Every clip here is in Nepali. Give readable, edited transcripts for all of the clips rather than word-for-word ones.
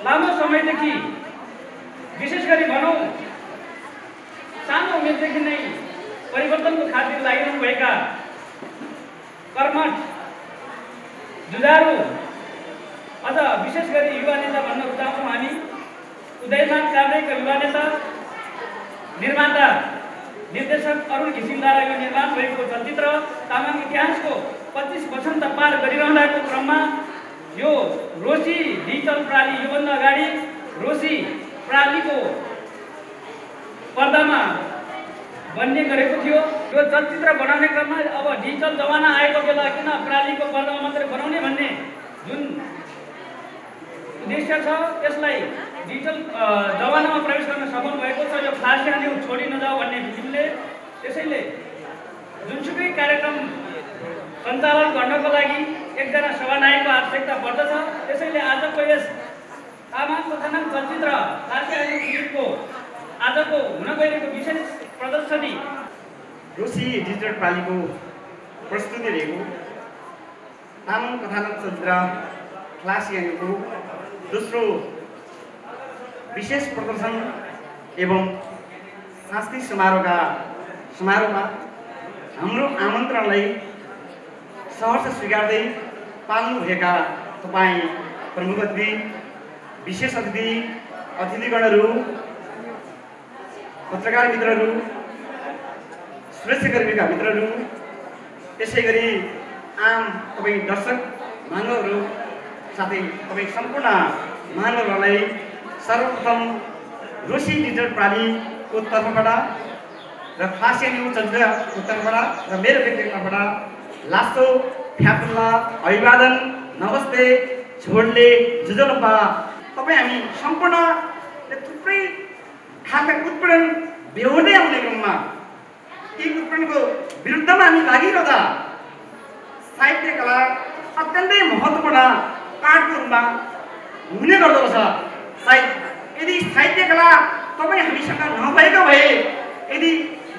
लामो समयदेखि विशेष गरी भनौं सानो उमेरदेखि नै परिवर्तनको खातिर लागिरहनुभएका कर्मठ जुझारु अझ विशेष गरी युवा नेता भन्न रुचाउँछौं हामी। उदयमान कार्यालयका युवा नेता निर्माता निर्देशक अरुण घिसिङद्वारा यो निर्माण भएको चलचित्र तामाङ इतिहासको 25 वसन्त पार गरिरहँदाको क्रममा यो रोसी डिजिटल प्राली योभन्दा अगाडि रोसी प्रालीको पर्दामा बन्ने गरेको थियो। यो चलचित्र बनाउने क्रममा अब डिजिटल जमाना आएको बेला किन प्रालीको पर्दामा मात्रै बनाउने भन्ने जुन उद्देश्य छ त्यसलाई डिजिटल जमानामा प्रवेश गर्न सफल भएको छ। यो फ्लासिया न्युज छोडी नजाऊ भन्ने फिल्मले त्यसैले जुनसुकै कार्यक्रम सञ्चालन गर्नको लागि एकजना सभानायकको आवश्यकता पर्दछ। त्यसैले आजको यस तामाङ कथानक चलचित्र फ्लासिया न्युज फिल्मको आजको हुन गइरहेको विशेष प्रदर्शनी रोसी डिजिटल प्रालीको प्रस्तुति रहेको तामाङ कथानक चलचित्र फ्लासिया न्युजको दोस्रो विशेष प्रदर्शन एवं सांस्कृतिक समारोहमा हाम्रो आमन्त्रणलाई सहर्ष स्वीकार्दै पाल्नुभएका तपाईँ प्रमुख अतिथि, विशेष अतिथि, अतिथिगणहरू, पत्रकार मित्रहरू, सुरक्षाकर्मीका मित्रहरू, त्यसै गरी आम तपाईँ दर्शक महानुभावहरू साथै तपाईँ सम्पूर्ण महानुभावहरूलाई सर्वप्रथम रोसी डिजिटल प्रालीको तर्फबाट र फ्लासिया न्युज चलचित्रको तर्फबाट र मेरो व्यक्तिगत तर्फबाट लास्तो फ्यापुल्ला अभिवादन, नमस्ते, छोडले, जुजलम्बा। तपाईँ हामी सम्पूर्ण थुप्रै खालका उत्पीडन बेहोर्दै आउने क्रममा यी उत्पीडनको विरुद्धमा हामी लागिरहँदा साहित्य कला अत्यन्तै महत्त्वपूर्ण पाठको रूपमा हुने गर्दो रहेछ। सायद यदि साहित्य कला तपाईँ हामीसँग नभएको भए, यदि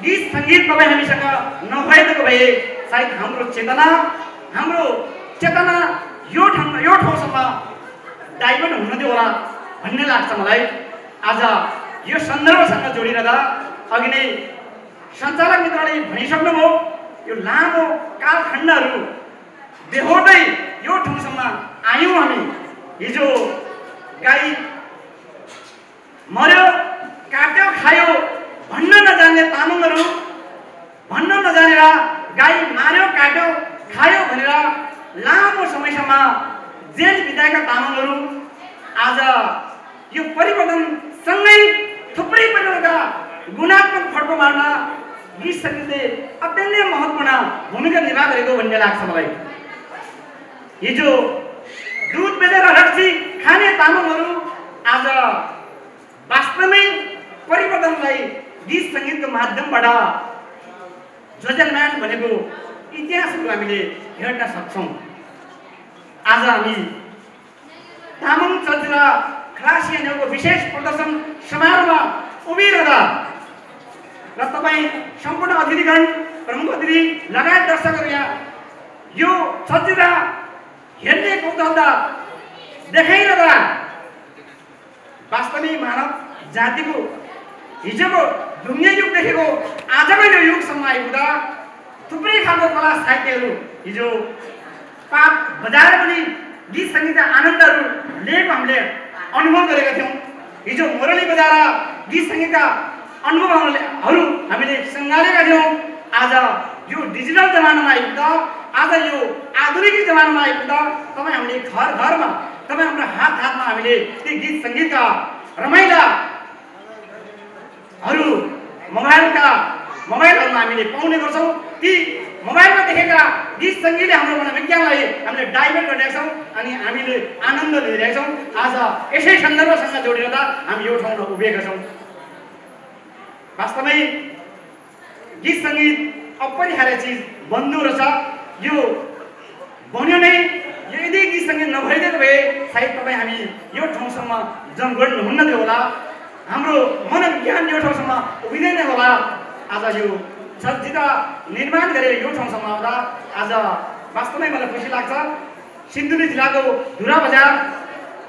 गीत सङ्गीत तपाईँ हामीसँग नभएको भए सायद हाम्रो चेतना यो ठाउँसम्म डाइभर्ट हुन दियो होला भन्ने लाग्छ मलाई। आज यो सन्दर्भसँग जोडिरहँदा अघि नै सञ्चालक मित्रले भनिसक्नुभयो, यो लामो कालखण्डहरू बेहोर्दै यो ठाउँसम्म आयौँ हामी। हिजो गाई मर्यो, काट्यो, खायो भन्न नजान्ने तामाङहरू, भन्न नजानेर गाई मार्यो, काट्यो, खायो भनेर लामो समयसम्म जेल बिताएका तामाङहरू आज यो परिवर्तनसँगै थुप्रै प्रकारका गुणात्मक फड्को मार्न गीत सङ्गीतले अत्यन्तै महत्त्वपूर्ण भूमिका निर्वाह गरेको भन्ने लाग्छ मलाई। हिजो दुध बेचेर रक्सी खाने तामाङहरू आज वास्तवमै परिवर्तनलाई गीत सङ्गीतको माध्यमबाट ज्वलमान भनेको इतिहासहरू हामीले हेर्न सक्छौँ। आज हामी तामाङ चलचित्र खलासियानको विशेष प्रदर्शन समारोहमा उभिरहँदा र तपाईँ सम्पूर्ण अतिथिगण, प्रमुख अतिथि लगायत दर्शकहरू यहाँ यो चलचित्र हेर्ने कौतूहलता देखाइरहँदा वास्तविक मानव जातिको हिजोको ढुङ्गे युग देखेको आजको यो युगसम्म आइपुग्दा थुप्रै खालको कला साहित्यहरू हिजो पाप बजाएर पनि गीत सङ्गीतका आनन्दहरू लिएको हामीले अनुभव गरेका थियौँ। हिजो मुरली बजाएर गीत सङ्गीतका अनुभवहरू हामीले सङ्घालेका थियौँ। आज यो डिजिटल जमानामा आइपुग्दा, आज यो आधुनिक जमानामा आइपुग्दा तपाईँ हामीले घर घरमा, तपाईँ हाम्रो हात हातमा हामीले ती गीत सङ्गीतका रमाइलाहरू मोबाइलहरूमा हामीले पाउने गर्छौँ। ती मोबाइलमा देखेका गीत सङ्गीतले हाम्रो मनोविज्ञानलाई हामीले डाइभर्ट गरिरहेका छौँ अनि हामीले आनन्द लिइरहेका छौँ। आज यसै सन्दर्भसँग जोडिँदा हामी यो ठाउँमा उभिएका छौँ। वास्तवमै गीत सङ्गीत अपरिहार्य चिज बन्धु रहेछ। यो बन्यो नै, यदि गीत सङ्गीत नभइदिएको भए सायद तपाईँ हामी यो ठाउँसम्म जमघट हुन्न थियो होला, हाम्रो मनोविज्ञान यो ठाउँसम्म उभिँदैन होला। आज यो चलचित्र निर्माण गरेर यो ठाउँसम्म आउँदा आज वास्तवमै मलाई खुसी लाग्छ। सिन्धुली जिल्लाको धुरा बजार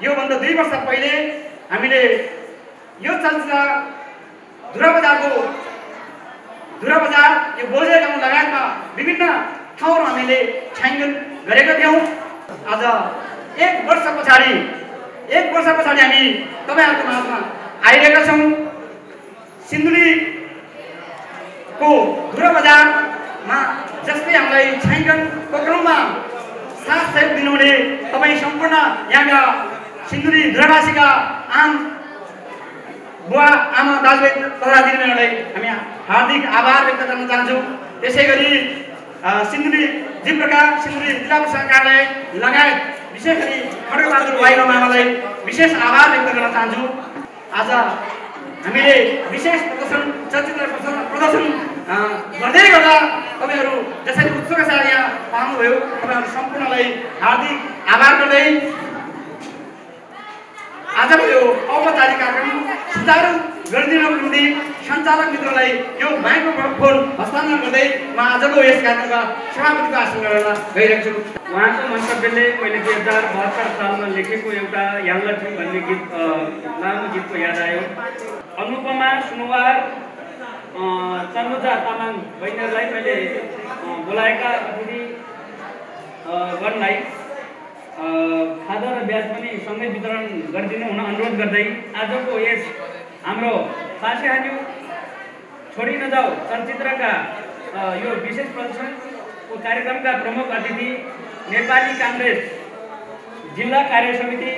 योभन्दा 2 वर्ष पहिले हामीले यो चलचित्र धुरा बजार यो बोझे गाउँ लगायतमा विभिन्न ठाउँहरू हामीले छानबिन गरेका थियौँ। आज 1 वर्ष पछाडि हामी तपाईँहरूको माझमा आइरहेका छौँ। सिन्धुलीको धुरा बजारमा जसले हामीलाई छानबिनको क्रममा साथ सहयोग दिनुहुने तपाईँ सम्पूर्ण यहाँका सिन्धुली धुरावासीका आम बुवा आमा दाजुभाइ तथा दिदीबहिनीहरूलाई हामी हार्दिक आभार व्यक्त गर्न चाहन्छौँ। त्यसै गरी सिन्धुली जिप्रका सिन्धुली जिल्ला प्रशासन कार्यालय लगायत विशेष गरी खड्गबहादुर भाइ र मामालाई विशेष आभार व्यक्त गर्न चाहन्छु। आज हामीले विशेष चलचित्र प्रदर्शन गर्दै गर्दा तपाईँहरू जसरी उत्सुकता साथ यहाँ पाउनुभयो, तपाईँहरू सम्पूर्णलाई हार्दिक आभार गर्दै आजको यो औपचारिक कार्यक्रम सुचारू गरिदिनको निम्ति सञ्चालक मित्रलाई यो माइक्रोफोन हस्तान्तरण गर्दै म आजको यस कार्यक्रमका सभापतिको आसन गरेर गइरहेको छु। उहाँको मन्तव्यले मैले 2072 सालमा लेखेको एउटा याङ्लठी भन्ने गीत, लामो गीतको याद आयो। अनुपमा सुनुवार, चन्द्रजा तामाङ बहिनीहरूलाई मैले बोलाएका अतिथिगणलाई खाजा र ब्याज पनि सँगै वितरण गरिदिनु हुन अनुरोध गर्दै आजको यस हाम्रो फाँसी हान्यौ छोडी नजाऊ चलचित्रका यो विशेष प्रदर्शनको कार्यक्रमका प्रमुख अतिथि नेपाली काङ्ग्रेस जिल्ला कार्य समिति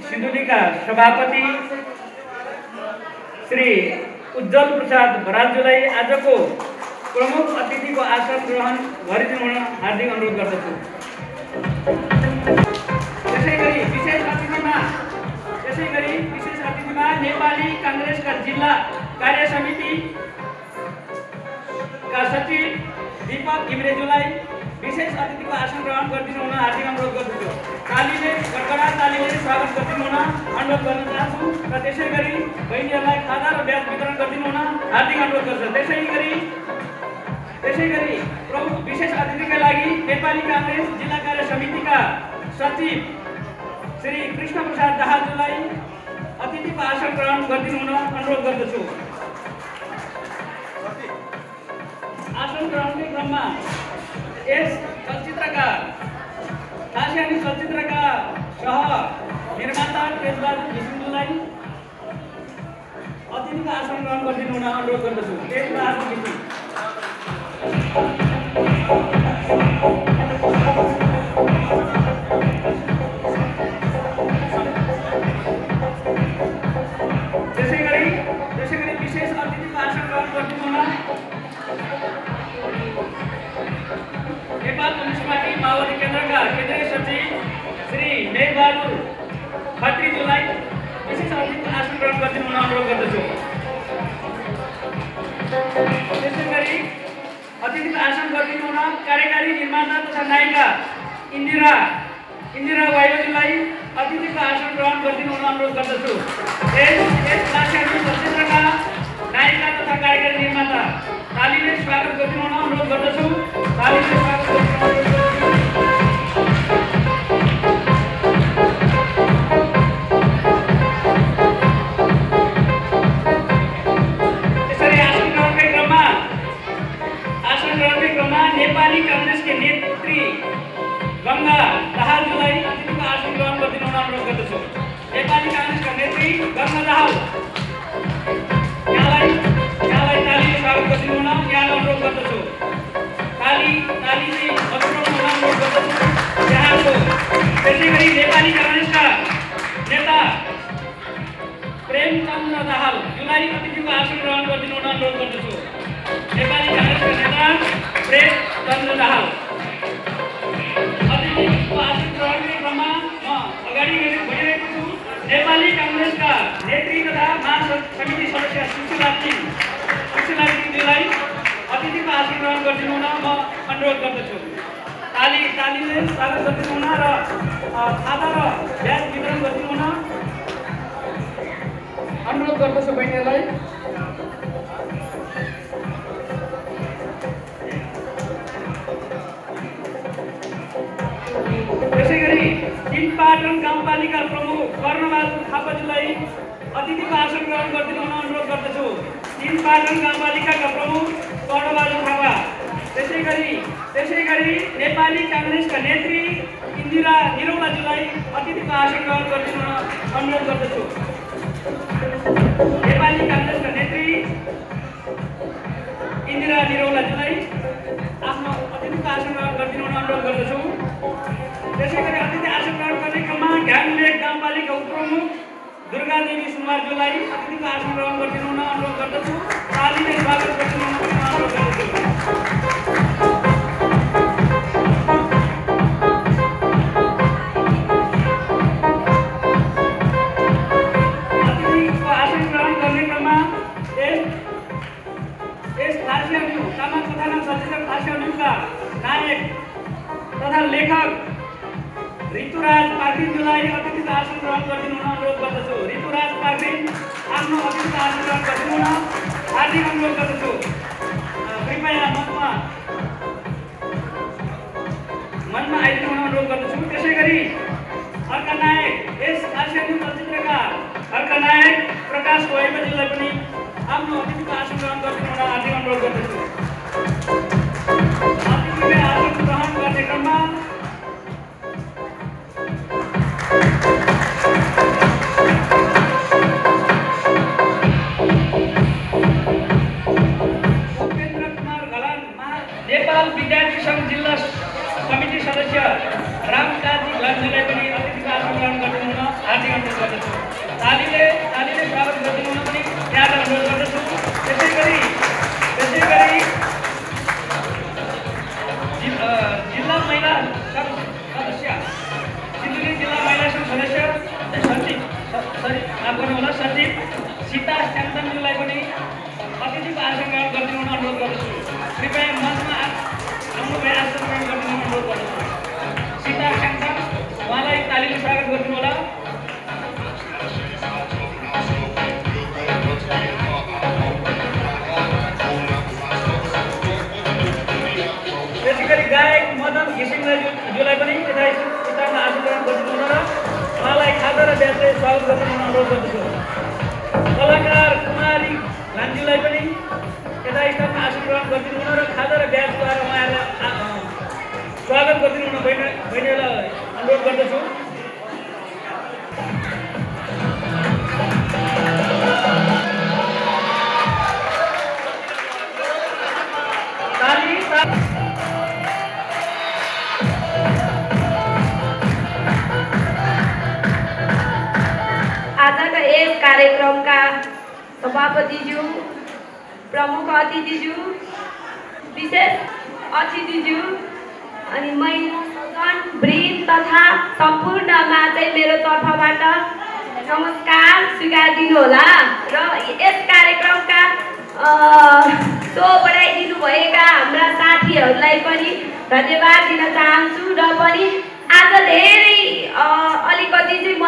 सिन्धुलीका सभापति श्री उज्जवल प्रसाद बरालज्यूलाई आजको प्रमुख अतिथिको आसन ग्रहण गरिदिनु हुन हार्दिक अनुरोध गर्दछु। त्यसै गरी विशेष अतिथिमा नेपाली काङ्ग्रेसका जिल्ला कार्य समितिका सचिव दीपक घिमिरेज्यूलाई विशेष अतिथिको आसन ग्रहण गरिदिनु हुन हार्दिक अनुरोध गर्दछु। कडकडा तालीले स्वागत गरिदिनु हुन अनुरोध गर्न चाहन्छु र त्यसै गरी बहिनीहरूलाई खाजा र ब्याज वितरण गरिदिनु हुन हार्दिक अनुरोध गर्छु। त्यसै गरी प्रमुख विशेष अतिथिका लागि नेपाली काङ्ग्रेस जिल्ला कार्य समितिका सचिव श्री कृष्ण प्रसाद दाहालज्यूलाई अतिथिको आसन ग्रहण गरिदिनु हुन अनुरोध गर्दछु। आसन ग्रहणकै क्रममा यस चलचित्रका फाँसी हान्यौ चलचित्रका सह निर्माता तेजबहादुर घिसिङज्यूलाई अतिथिको आसन ग्रहण गरिदिनु हुन अनुरोध गर्दछु। तेजबहादुर घिसिङ। गर्दछु। त्यसै गरी अतिथिको आसन गरिदिनु हुन कार्यकारी निर्माता तथा नायिका इन्दिरा वाइबज्यूलाई अतिथिको आसन ग्रहण गरिदिनु हुन अनुरोध गर्दछु। यस लासेहरू चलचित्रका नायिका तथा कार्यकारी निर्माता तालीले स्वागत गरिदिनु हुन अनुरोध गर्दछु। तालीले स्वागत गरिदिनु अनुरोध गर्दछु। नेपाली कांग्रेसकी नेत्री गंगा दाहालज्यूलाई अतिथिको आसन ग्रहण गरिदिनु हुन अनुरोध गर्दछु। नेपाली कांग्रेसका नेत्री गंगा दाहाल यहाँलाई तालीले स्वागत गरिदिनु हुन यहाँलाई अनुरोध गर्दछु। ताली चाहिँ बजाउनु हुन अनुरोध गर्दछु यहाँको। त्यसै गरी नेपाली कांग्रेसका नेता प्रेमचन्द्र दाहालज्यूलाई अतिथिको आसन ग्रहण गरिदिनु हुन अनुरोध गर्दछु। नेपाली कांग्रेसका नेता प्रेमचन्द्र दाहाल अतिथिको आसन ग्रहणकै क्रममा म अगाडि बढिरहेको छु। नेपाली कांग्रेसका नेत्री तथा महासमिति सदस्य सुशीलाजीलाई अतिथिको आसन ग्रहण गरिदिनु हुन म अनुरोध गर्दछु। तालीले स्वागत गरिदिनु हुन र खाता र ब्याज वितरण गरिदिनु हुन अनुरोध गर्दछु बहिनीहरूलाई। त्यसै गरी तिनपाटन गाउँपालिका प्रमुख कर्णबहादुर थापाज्यूलाई अतिथिको आसन ग्रहण गरिदिनु हुन अनुरोध गर्दछु। तिनपाटन गाउँपालिकाका प्रमुख कर्णबहादुर थापा। त्यसै गरी नेपाली कांग्रेसका नेत्री इन्दिरा निरौलाज्यूलाई अतिथिको आसन ग्रहण गरिदिनु हुन अनुरोध गर्दछु। नेपाली कांग्रेसका नेत्री इन्दिरा निरौलाज्यूलाई आफ्नो अतिथिको आसन ग्रहण गरिदिनु हुन अनुरोध गर्दछु। त्यसै गरी अतिथि आसन ग्रहण गर्ने क्रममा घ्याङलेक गाउँपालिका उपप्रमुख दुर्गादेवी सुनवारज्यूलाई अतिथिको आसन ग्रहण गरिदिनु हुन अनुरोध गर्दछु। तालीले स्वागत गरिदिनु हुन अनुरोध गर्दछु। अतिथिको आसन ग्रहण गर्ने क्रममा यस फारसी तामाङ कथानक चलचित्र फारसी नायक तथा लेखक ऋतुराज पाखरिनज्यूलाई अतिथिको आसन ग्रहण गरिदिनु हुन अनुरोध गर्दछु। ऋतुराज पाखरिन आफ्नो अतिथिको आसन ग्रहण गरिदिनु हुन हार्दिक अनुरोध गर्दछु। कृपया मञ्चमा आइदिनु हुन अनुरोध गर्दछु। त्यसै गरी अर्का नायक यस फारसी चलचित्रका अर्का नायक प्रकाश वाइबज्यूलाई पनि आफ्नो अतिथिको आसन ग्रहण गरिदिनु हुन हार्दिक अनुरोध गर्दछु। अतिथिले आसन ग्रहण गर्ने क्रममा उपेन्द्र कुमार घलान नेपाल विद्यार्थी सङ्घ जिल्ला समिति सदस्य रामकाजी घलानज्यूलाई पनि अतिथिको आसन ग्रहण गरिदिनु हुन हार्दिक अनुरोध गर्दछु। तालीले स्वागत गरिदिनु हुन पनि यहाँलाई अनुरोध गर्दछु। त्यसै गरी जिल्ला महिला सङ्घ सदस्य सिन्धुली जिल्ला महिला सङ्घ सदस्य सचिव सीता स्यामसनज्यूलाई पनि अतिथिको आसन ग्रहण गरिदिनु हुन अनुरोध गर्दछु। कृपया मञ्चमा आउनु भए आसन ग्रहण गरिदिनु हुन अनुरोध गर्दछु। सीता स्यामसन उहाँलाई तालीले स्वागत गरिदिनु होला। त्यसै गरी गायक मदन घिसिङज्यूलाई पनि यता स्थानमा आसन ग्रहण गरिदिनु हुन र उहाँलाई खाता र ब्याजले स्वागत गरिदिनु हुन अनुरोध गर्दछु। कलाकार कुमारी लान्ज्यूलाई पनि यता स्थानमा आसन ग्रहण गरिदिनु हुन र खाता र ब्याजद्वारा उहाँहरूलाई स्वागत गरिदिनु हुन बहिनीहरूलाई अनुरोध गर्दछु। आजका यस कार्यक्रमका सभापतिज्यू, प्रमुख अतिथिज्यू, विशेष अतिथिज्यू अनि महिला सदन वृन्द तथा सम्पूर्णमा चाहिँ मेरो तर्फबाट नमस्कार स्वीकार दिनुहोला र यस कार्यक्रमका सो बढाइदिनुभएका हाम्रा साथीहरूलाई पनि धन्यवाद दिन चाहन्छु र पनि आज धेरै अलिकति चाहिँ म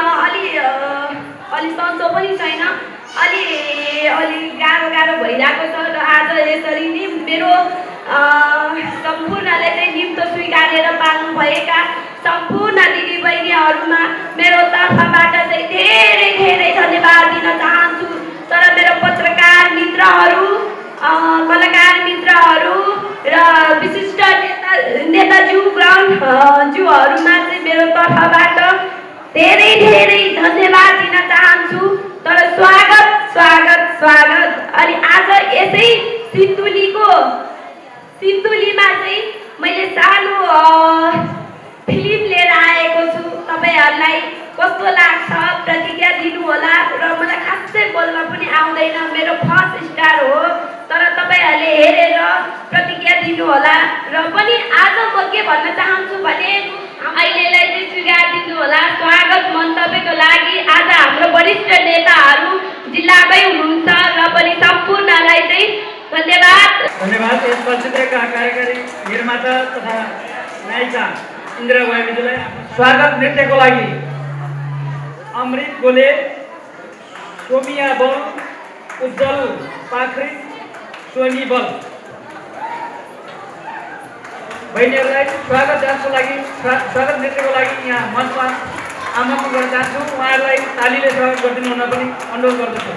अलि सन्चो पनि छैन अलि गाह्रो भइरहेको छ र आज यसरी नै मेरो सम्पूर्णले चाहिँ निम्तो स्वीकारेर पाल्नुभएका सम्पूर्ण दिदीबहिनीहरूमा मेरो तर्फबाट चाहिँ धेरै धन्यवाद दिन चाहन्छु। तर मेरो पत्रकार मित्रहरू कलाकार मित्रहरू र विशिष्ट नेताज्यूहरूमा चाहिँ मेरो तर्फबाट धेरै धन्यवाद दिन चाहन्छु। तर स्वागत अनि आज यसै सिन्धुलीमा चाहिँ मैले सानो फिल्म लिएर आएको छु। तपाईहरूलाई कस्तो लाग्छ प्रतिक्रिया दिनुहोला र मलाई खासै बोल्न पनि आउँदैन, मेरो फर्स्ट स्टार हो, तर तपाईहरूले हेरेर प्रतिक्रिया दिनुहोला। र पनि आज म के भन्न चाहन्छु भने अहिलेलाई चाहिँ स्वीकार दिनुहोला स्वागत मन्तव्यको लागि। आज हाम्रो वरिष्ठ नेताहरू जिल्लाकै हुनुहुन्छ र पनि सम्पूर्णलाई चाहिँ धन्यवाद। यस चलचित्रका कार्यकारी निर्माता तथा नायिका इन्दिरा गोयामीज्यूलाई स्वागत नृत्यको लागि अमृत गोले, सोमिया बल, उज्जवल पाखरी, सोनी बल बहिनीहरूलाई स्वागत डान्सको लागि स्वागत नृत्यको लागि यहाँ मञ्चमा आमन्त्रण गर्न चाहन्छु। उहाँहरूलाई तालीले स्वागत गरिदिनु हुन पनि अनुरोध गर्दछु।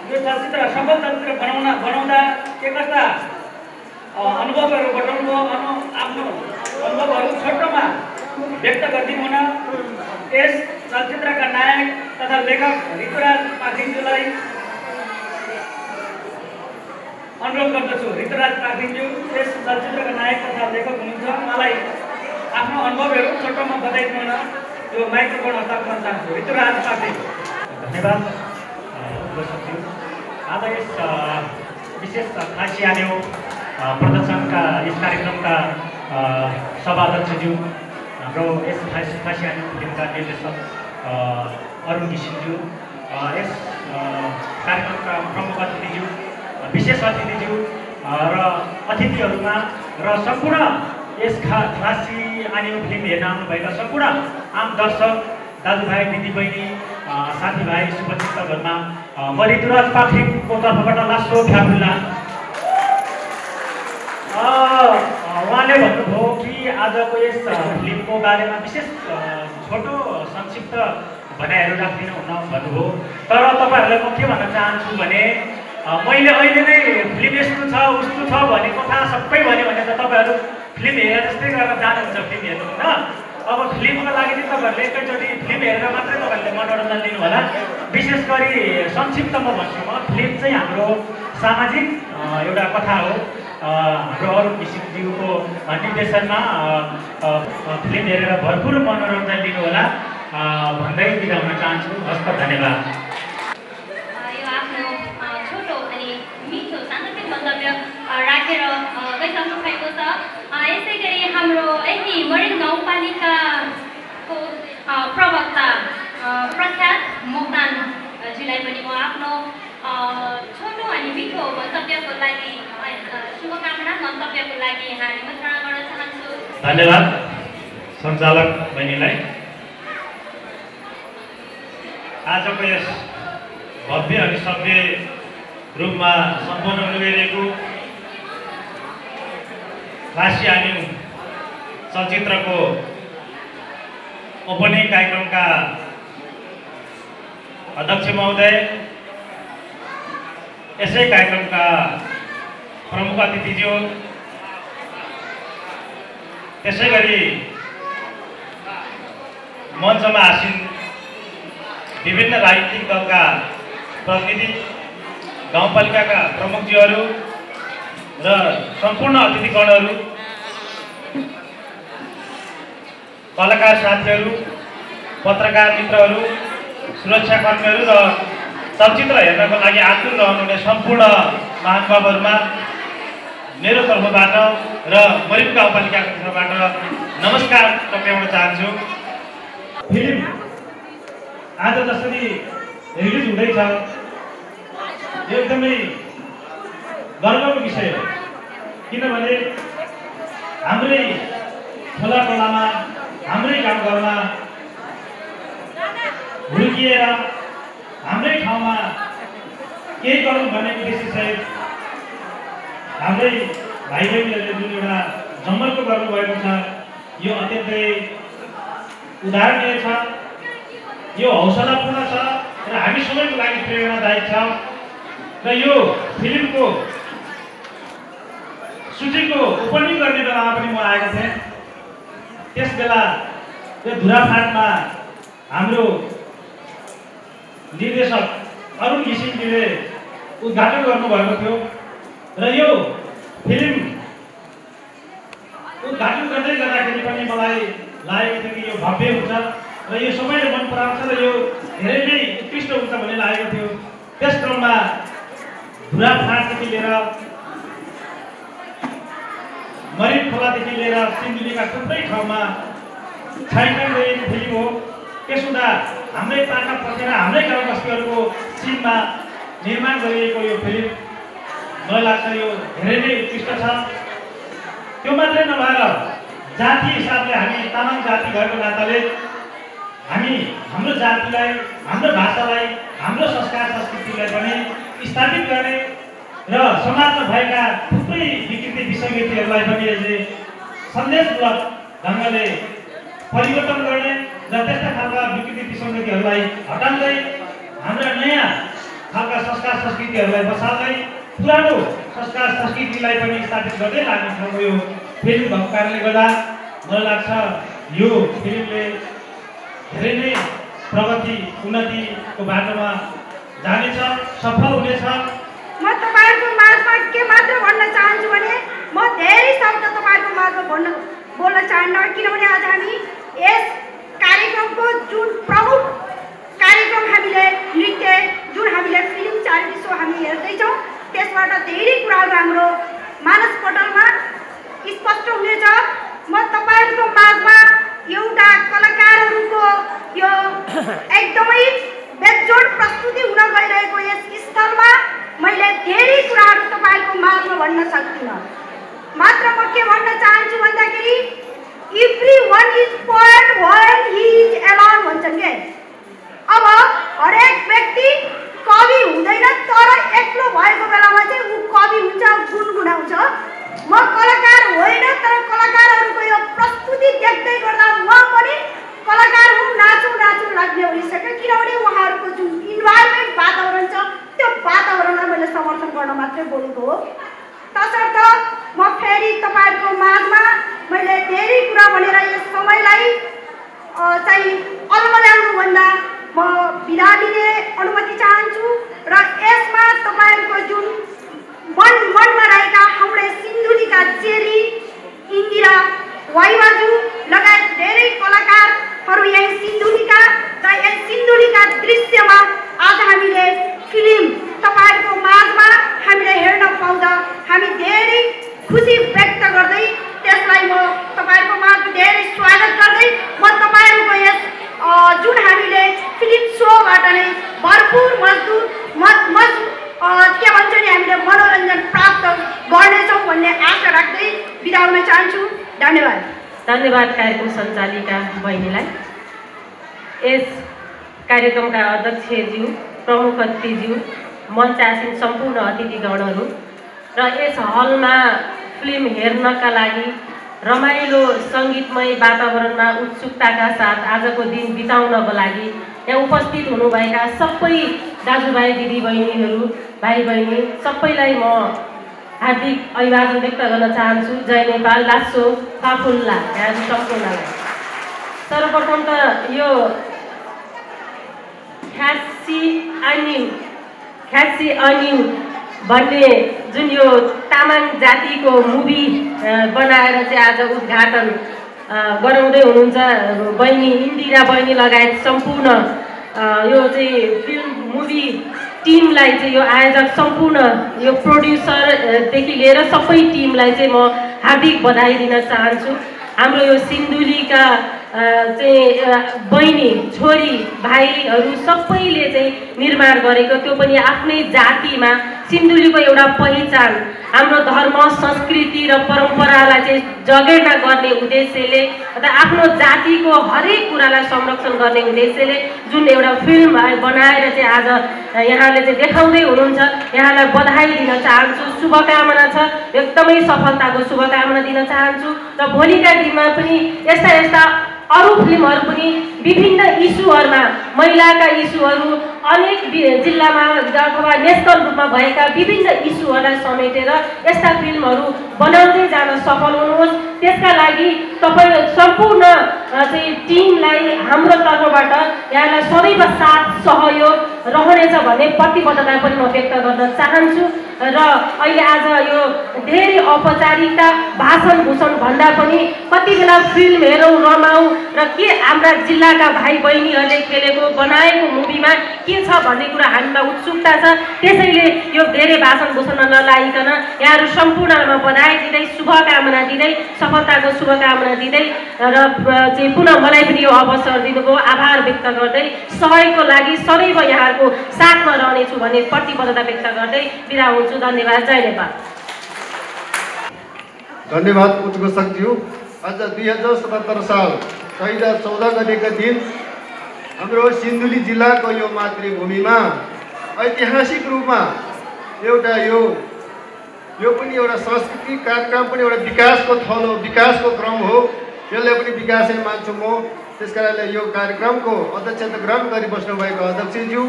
यो चलचित्र सफल चलचित्र बनाउँदा के कस्ता अनुभवहरू बटाउनुभयो आफ्नो अनुभवहरू छोटोमा व्यक्त गरिदिनु हुन यस चलचित्रका नायक तथा लेखक ऋतुराज पाखरिनज्यूलाई अनुरोध गर्दछु। ऋतुराज पाखरिनज्यू यस चलचित्रका नायक तथा लेखक हुनुहुन्छ। मलाई आफ्नो अनुभवहरू छोटोमा बताइदिनु हुन यो माइक्रोफोन हस्तान्तरण गर्न चाहन्छु। ऋतुराज पाखरिन। धन्यवाद दर्शकज्यू। आज यस विशेष फाँसी हान्यो प्रदर्शनका यस कार्यक्रमका सभाध्यक्षज्यू, हाम्रो यस फाँसी हान्यो फिल्मका निर्देशक अरुण घिसिङज्यू, यस कार्यक्रमका प्रमुख अतिथिज्यू, विशेष अतिथिज्यू र अतिथिहरूमा र सम्पूर्ण यस फाँसी हान्यो फिल्म हेर्न आउनुभएका सम्पूर्ण आम दर्शक दाजुभाइ दिदीबहिनी साथीभाइ शुभचिन्तकहरूमा म ऋतुराज पाखरिनको तर्फबाट लास्टो फ्याबुल्ला। उहाँले भन्नुभयो कि आजको यस फिल्मको बारेमा विशेष छोटो संक्षिप्त भनाइहरू राख्दिनु हुन भन्नुभयो। तर तपाईँहरूलाई म के भन्न चाहन्छु भने मैले अहिले नै फिल्म यस्तो छ उस्तो छ भन्ने कथा सबै भन्यो भने त तपाईँहरू फिल्म हेरेर जस्तै गरेर जानुहुन्छ फिल्म हेर्नु होइन। अब फिल्मको लागि चाहिँ तपाईँहरूले एकैचोटि फिल्म हेरेर मात्रै तपाईँहरूले मनोरञ्जन लिनु होला। विशेष गरी संक्षिप्तमा भन्छु म, फिल्म चाहिँ हाम्रो सामाजिक एउटा कथा हो। हाम्रो अरुण घिसिङज्यूको निर्देशनमा फिल्म हेरेर भरपुर मनोरञ्जन लिनु होला भन्दै बिदा हुन चाहन्छु। हस्त धन्यवाद। यो आफ्नो छोटो अनि मिठो साङ्गीतिक मन्तव्य राखेर गइसक्नु भएको छ। यसै गरी हाम्रो यही मरिन गाउँपालिकाको प्रवक्ता प्रख्यात मोक्तानज्यूलाई पनि म आफ्नो छोटो अनि मिठो मन्तव्यको लागि शुभकामना मन्तव्यको लागि यहाँ निमन्त्रणा गर्न चाहन्छु। धन्यवाद सञ्चालक बहिनीलाई। आजको यस भव्य अनि सभ्य रूपमा सम्पन्न हुन गइरहेको फाँसी हान्यो चलचित्रको ओपनिङ कार्यक्रमका अध्यक्ष महोदय, यसै कार्यक्रमका प्रमुख अतिथिज्यू, त्यसै गरी मञ्चमा आसीन विभिन्न राजनीतिक दलका प्रतिनिधि, गाउँपालिकाका प्रमुखज्यूहरू र सम्पूर्ण अतिथिगणहरू, कलाकार साथीहरू, पत्रकार मित्रहरू, सुरक्षाकर्मीहरू र चलचित्र हेर्नको लागि आतुर रहनुहुने सम्पूर्ण महानुभावहरूमा मेरो तर्फबाट र मरिन गाउँपालिकाको तर्फबाट नमस्कार टक्राउन चाहन्छु। फिल्म आज जसरी रिलिज हुँदैछ यो एकदमै गर्वको विषय हो। किनभने हाम्रै खोला टोलामा, हाम्रै गाउँघरमा हुर्किएर हाम्रै ठाउँमा केही गरौँ भन्ने उद्देश्यसहित हाम्रै भाइ बहिनीहरूले जुन एउटा जमर्को गर्नुभएको छ यो अत्यन्तै उदाहरणीय छ, यो हौसलापूर्ण छ र हामी सबैको लागि प्रेरणादायक छ। र यो फिल्मको सुटिङको ओपनिङ गर्ने बेलामा पनि म आएको थिएँ। त्यस बेला यो धुराफाटमा हाम्रो निर्देशक अरुण घिसिङजीले उद्घाटन गर्नुभएको थियो र यो फिल्म उद्घाटन गर्दै गर्दाखेरि पनि मलाई लागेको थियो कि यो भव्य हुन्छ र यो सबैले मन पराउँछ र यो धेरै नै उत्कृष्ट हुन्छ भन्ने लागेको थियो। त्यस क्रममा धुराफाटदेखि लिएर मरिन खोलादेखि लिएर सिन्धुलीका थुप्रै ठाउँमा छायाङ्कन गरिएको फिल्म हो। त्यस हुँदा हाम्रै पाखा पसेर हाम्रै गाउँ बस्तीहरूको सिनमा निर्माण गरिएको यो फिल्म मलाई लाग्छ यो धेरै नै उत्कृष्ट छ। त्यो मात्रै नभएर जाति हिसाबले हामी तामाङ जाति भएको नाताले हामी हाम्रो जातिलाई, हाम्रो भाषालाई, हाम्रो संस्कार संस्कृतिलाई पनि स्थापित गर्ने र समाजमा भएका थुप्रै विकृति विसङ्गतिहरूलाई पनि यसले सन्देशमूलक ढङ्गले परिवर्तन गर्ने र त्यस्ता खालका विकृति विसङ्गतिहरूलाई हटाउँदै हाम्रा नयाँ खालका संस्कार संस्कृतिहरूलाई बसाल्दै पुरानो संस्कार संस्कृतिलाई पनि स्थापित गर्दै लाग्ने ठाउँमा यो फिल्म भएको कारणले गर्दा मलाई लाग्छ यो फिल्मले धेरै नै प्रगति उन्नतिको बाटोमा जानेछ, सफल हुनेछ। म तपाईँहरूको माझमा के मात्र भन्न चाहन्छु भने म धेरै शब्द तपाईँहरूको माझमा बोल्न चाहन्न, किनभने आज हामी यस कार्यक्रमको जुन प्रमुख कार्यक्रम हामीले नृत्य जुन हामीले फिल्म च्यारिटी सो हामी हेर्दैछौँ त्यसबाट धेरै कुराहरू हाम्रो मानसपटलमा स्पष्ट हुनेछ। म तपाईँहरूको माझमा एउटा कलाकारहरूको यो एकदमै बेजोड प्रस्तुति हुन गइरहेको यस स्थलमा मैले धेरै कुराहरू तपाईँहरूको माझमा भन्न सक्दिनँ। मात्र म के भन्न चाहन्छु भन्दाखेरि everyone is poet when he is alone भन्छन् के। अब हरेक व्यक्ति कवि हुँदैन, तर एक्लो भएको बेलामा चाहिँ ऊ कवि हुन्छ, गुनगुनाउँछ। म कलाकार होइन, तर कलाकारहरूको यो प्रस्तुति देख्दै गर्दा म पनि कलाकार हुँ, नाचौँ नाचौँ लाग्ने भइसक्यो। किनभने उहाँहरूको जुन इन्भाइरोमेन्ट वातावरण छ त्यो वातावरणलाई मैले समर्थन गर्न मात्रै बोलेको हो। तसर्थ म फेरि तपाईँहरूको माझमा मैले धेरै कुरा भनेर यस समयलाई चाहिँ अल्मल्याउनुभन्दा म बिदा लिने अनुमति चाहन्छु र यसमा तपाईँहरूको जुन मनमा रहेका हाम्रा सिन्धुलीका चेली इन्दिरा वाइवाजु लगायत धेरै कलाकारहरू यही सिन्धुलीका र यस सिन्धुलीका दृश्यमा आज हामीले फिल्म तपाईँहरूको माझमा हामीले हेर्न पाउँदा हामी धेरै खुसी व्यक्त गर्दै त्यसलाई म तपाईँहरूको माझमा धेरै स्वागत गर्दै म तपाईँहरूको यस जुन हामीले फिल्म सोबाट नै भरपुर के भन्छ नि हामीले मनोरञ्जन प्राप्त गर्नेछौँ भन्ने आशा राख्दै बिदा हुन चाहन्छु। धन्यवाद। धन्यवाद कार्यक्रम सञ्चालिका बहिनीलाई। यस कार्यक्रमका अध्यक्षज्यू, प्रमुख अतिथिज्यू, मञ्चासीन सम्पूर्ण अतिथिगणहरू र यस हलमा फिल्म हेर्नका लागि रमाइलो सङ्गीतमय वातावरणमा उत्सुकताका साथ आजको दिन बिताउनको लागि यहाँ उपस्थित हुनुभएका सबै दाजुभाइ दिदीबहिनीहरू, भाइ बहिनी सबैलाई म हार्दिक अभिवादन व्यक्त गर्न चाहन्छु। जय नेपाल, लासो काफुल्ला यहाँहरू सम्पूर्णलाई। सर्वप्रथम त यो ख्यासी अन्यु भन्ने जुन यो तामाङ जातिको मुभी बनाएर चाहिँ आज उद्घाटन गराउँदै हुनुहुन्छ बहिनी इन्दिरा बहिनी लगायत सम्पूर्ण यो चाहिँ फिल्म मुभी टिमलाई चाहिँ यो आयोजक सम्पूर्ण यो प्रोड्युसरदेखि लिएर सबै टिमलाई चाहिँ म हार्दिक बधाई दिन चाहन्छु। हाम्रो यो सिन्धुलीका चाहिँ बहिनी छोरी भाइहरू सबैले चाहिँ निर्माण गरेको त्यो पनि आफ्नै जातिमा सिन्धुलीको एउटा पहिचान, हाम्रो धर्म संस्कृति र परम्परालाई चाहिँ जगेर्ना गर्ने उद्देश्यले अथवा आफ्नो जातिको हरेक कुरालाई संरक्षण गर्ने उद्देश्यले जुन एउटा फिल्म बनाएर चाहिँ आज यहाँले चाहिँ देखाउँदै हुनुहुन्छ, यहाँलाई बधाई दिन चाहन्छु। शुभकामना छ, एकदमै सफलताको शुभकामना दिन चाहन्छु र भोलिका दिनमा पनि यस्ता यस्ता अरू फिल्महरू पनि विभिन्न इस्युहरूमा, महिलाका इस्युहरू अनेक जिल्लामा अथवा नेसनल रूपमा भएका विभिन्न इस्युहरूलाई समेटेर यस्ता फिल्महरू बनाउँदै जान सफल हुनुहोस्। त्यसका लागि तपाईँ सम्पूर्ण चाहिँ टिमलाई हाम्रो तर्फबाट यहाँलाई सदैव साथ सहयोग रहनेछ भन्ने प्रतिबद्धता पनि म व्यक्त गर्न चाहन्छु। र अहिले आज यो धेरै औपचारिकता भाषण भूषण भन्दा पनि कति बेला फिल्म हेरौँ रमाउँ र के हाम्रा जिल्लाका भाइ बहिनीहरूले खेलेको बनाएको मुभीमा के छ भन्ने कुरा हामीमा उत्सुकता छ। त्यसैले यो धेरै भाषण भूषण नलाइकन यहाँहरू सम्पूर्णमा बधाई दिँदै शुभकामना दिँदै सफलताको शुभकामना दिँदै र चाहिँ पुनः मलाई पनि यो अवसर दिनुभयो आभार व्यक्त गर्दै सहयोगको लागि सदैव यहाँहरूको साथमा रहनेछु भन्ने प्रतिबद्धता व्यक्त गर्दै बिदा हुन्छु। धन्यवाद। जय नेपाल। धन्यवाद उद्घोषकज्यू। आज 2077 साल 14 गतेका दिन हाम्रो सिन्धुली जिल्लाको यो मातृभूमिमा ऐतिहासिक रूपमा एउटा यो पनि एउटा सांस्कृतिक कार्यक्रम पनि एउटा विकासको थलो, विकासको क्रम हो। यसलाई पनि विकासै मान्छु म। त्यसकारणले यो कार्यक्रमको अध्यक्षता ग्रहण गरिबस्नु भएको अध्यक्षज्यू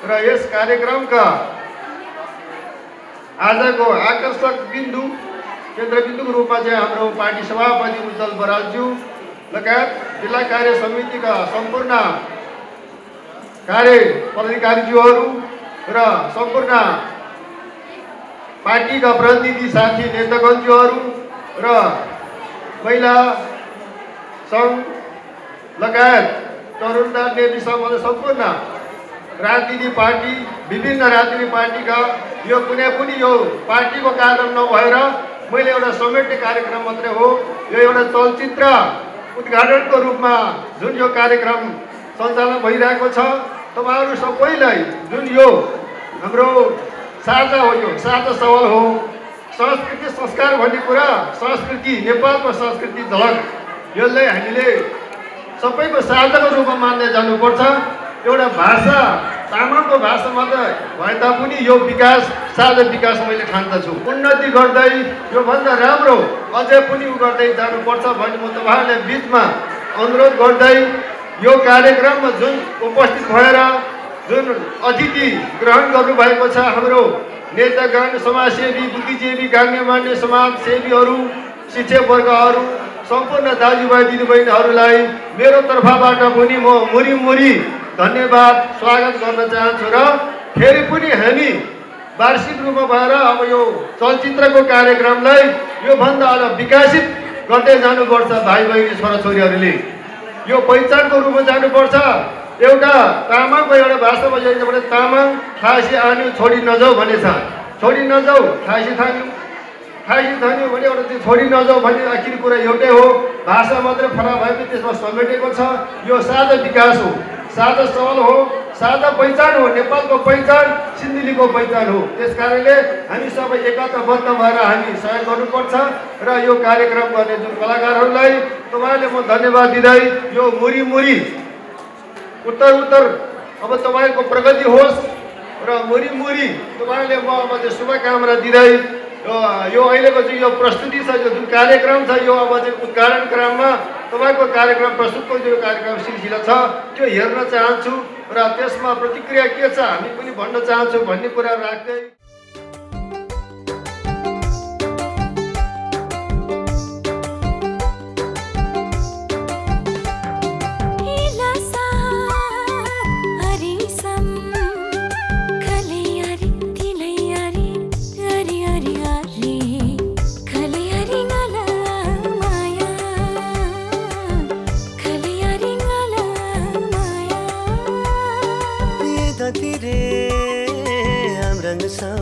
र यस कार्यक्रमका आजको आकर्षक बिन्दु केन्द्रबिन्दुको रूपमा चाहिँ हाम्रो पार्टी सभापति उज्जवल बरालज्यू लगायत जिल्ला कार्य समितिका सम्पूर्ण कार्य पदाधिकारीज्यूहरू र सम्पूर्ण पार्टीका प्रतिनिधि साथी नेतागणज्यूहरू र महिला सङ्घ लगायत तरुणता नेतृत्व सङ्घ सम्पूर्ण राजनीतिक पार्टी विभिन्न राजनीतिक पार्टीका यो कुनै पनि यो पार्टीको कार्यक्रम नभएर मैले एउटा समेट्ने कार्यक्रम मात्रै हो। यो एउटा चलचित्र उद्घाटनको रूपमा जुन यो कार्यक्रम सञ्चालन भइरहेको छ तपाईहरु सबैलाई जुन यो हाम्रो साझा हो, यो साझा सवाल हो। संस्कृति संस्कार भन्ने कुरा संस्कृति नेपालको संस्कृति झलक यसलाई हामीले सबैको साझाको रूपमा मान्दै जानुपर्छ। एउटा भाषा तामाङको भाषा मात्रै भए तापनि यो विकास साझा विकास मैले ठान्दछु। उन्नति गर्दै योभन्दा राम्रो अझै पनि गर्दै जानुपर्छ भन्ने म तपाईहरुले बीचमा अनुरोध गर्दै यो कार्यक्रममा जुन उपस्थित भएर जुन अतिथि ग्रहण गर्नुभएको छ हाम्रो नेतागण, समाजसेवी, बुद्धिजीवी, गण्यमान्य समाजसेवीहरू, शिक्षकवर्गहरू, सम्पूर्ण दाजुभाइ दिदीबहिनीहरूलाई मेरो तर्फबाट पनि म मुरी धन्यवाद स्वागत गर्न चाहन्छु। र फेरि पनि हामी वार्षिक रूपमा भएर अब यो चलचित्रको कार्यक्रमलाई योभन्दा अझ विकसित गर्दै जानुपर्छ। भाइ बहिनी छोराछोरीहरूले यो पहिचानको रूपमा जानुपर्छ। एउटा तामाङको एउटा भाषामा एउटा तामाङ खासी आन्यो छोडी नजाऊ भन्ने छ। छोडी नजाऊ खासी थान्यो, खासी थान्यो भने एउटा चाहिँ छोडी नजाऊ भन्ने आखिर कुरा एउटै हो। भाषा मात्रै फरक भए पनि त्यसमा समेटेको छ। यो साझा विकास हो, साझा सवाल हो, साझा पहिचान हो। नेपालको पहिचान सिन्धुलीको पहिचान हो। त्यस कारणले हामी सबै एकताबद्ध भएर हामी सहयोग गर्नुपर्छ। र यो कार्यक्रम गर्ने जुन कलाकारहरूलाई तपाईहरुले म धन्यवाद दिँदै यो मुरी उत्तर अब तपाईहरुको प्रगति होस् र मुरी तपाईहरुले म अब चाहिँ शुभकामना दिँदै यो अहिलेको चाहिँ यो प्रस्तुति छ, यो जुन कार्यक्रम छ, यो अब चाहिँ उद्घाटन क्रममा तपाईको कार्यक्रम प्रस्तुतको जो कार्यक्रम सिलसिला छ त्यो हेर्न चाहन्छु र त्यसमा प्रतिक्रिया के छ हामी पनि भन्न चाहन्छु भन्ने कुरा राख्दै I'm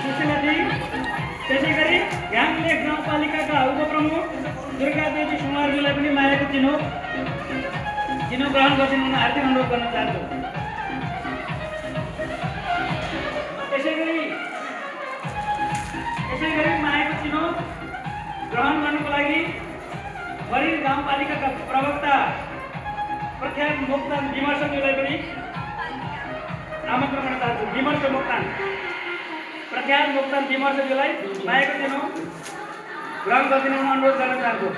सुशीला थिङ, त्यसै गरी घ्याङलेक गाउँपालिकाका उपप्रमुख दुर्गादेवी सुमारज्यूलाई पनि मायाको चिनो ग्रहण गरिदिनु हुन हार्दिक अनुरोध गर्न चाहन्छु। त्यसै गरी मायाको चिनो ग्रहण गर्नुको लागि वरिर गाउँपालिकाका प्रवक्ता प्रख्यात मोक्तान विमर्शज्यूलाई पनि आमन्त्रण गर्न चाहन्छु। प्रख्यात मोक्तान विमर्शज्यूलाई मायाको चिनो ग्रहण गरिदिनु हुन अनुरोध गर्न चाहन्छु।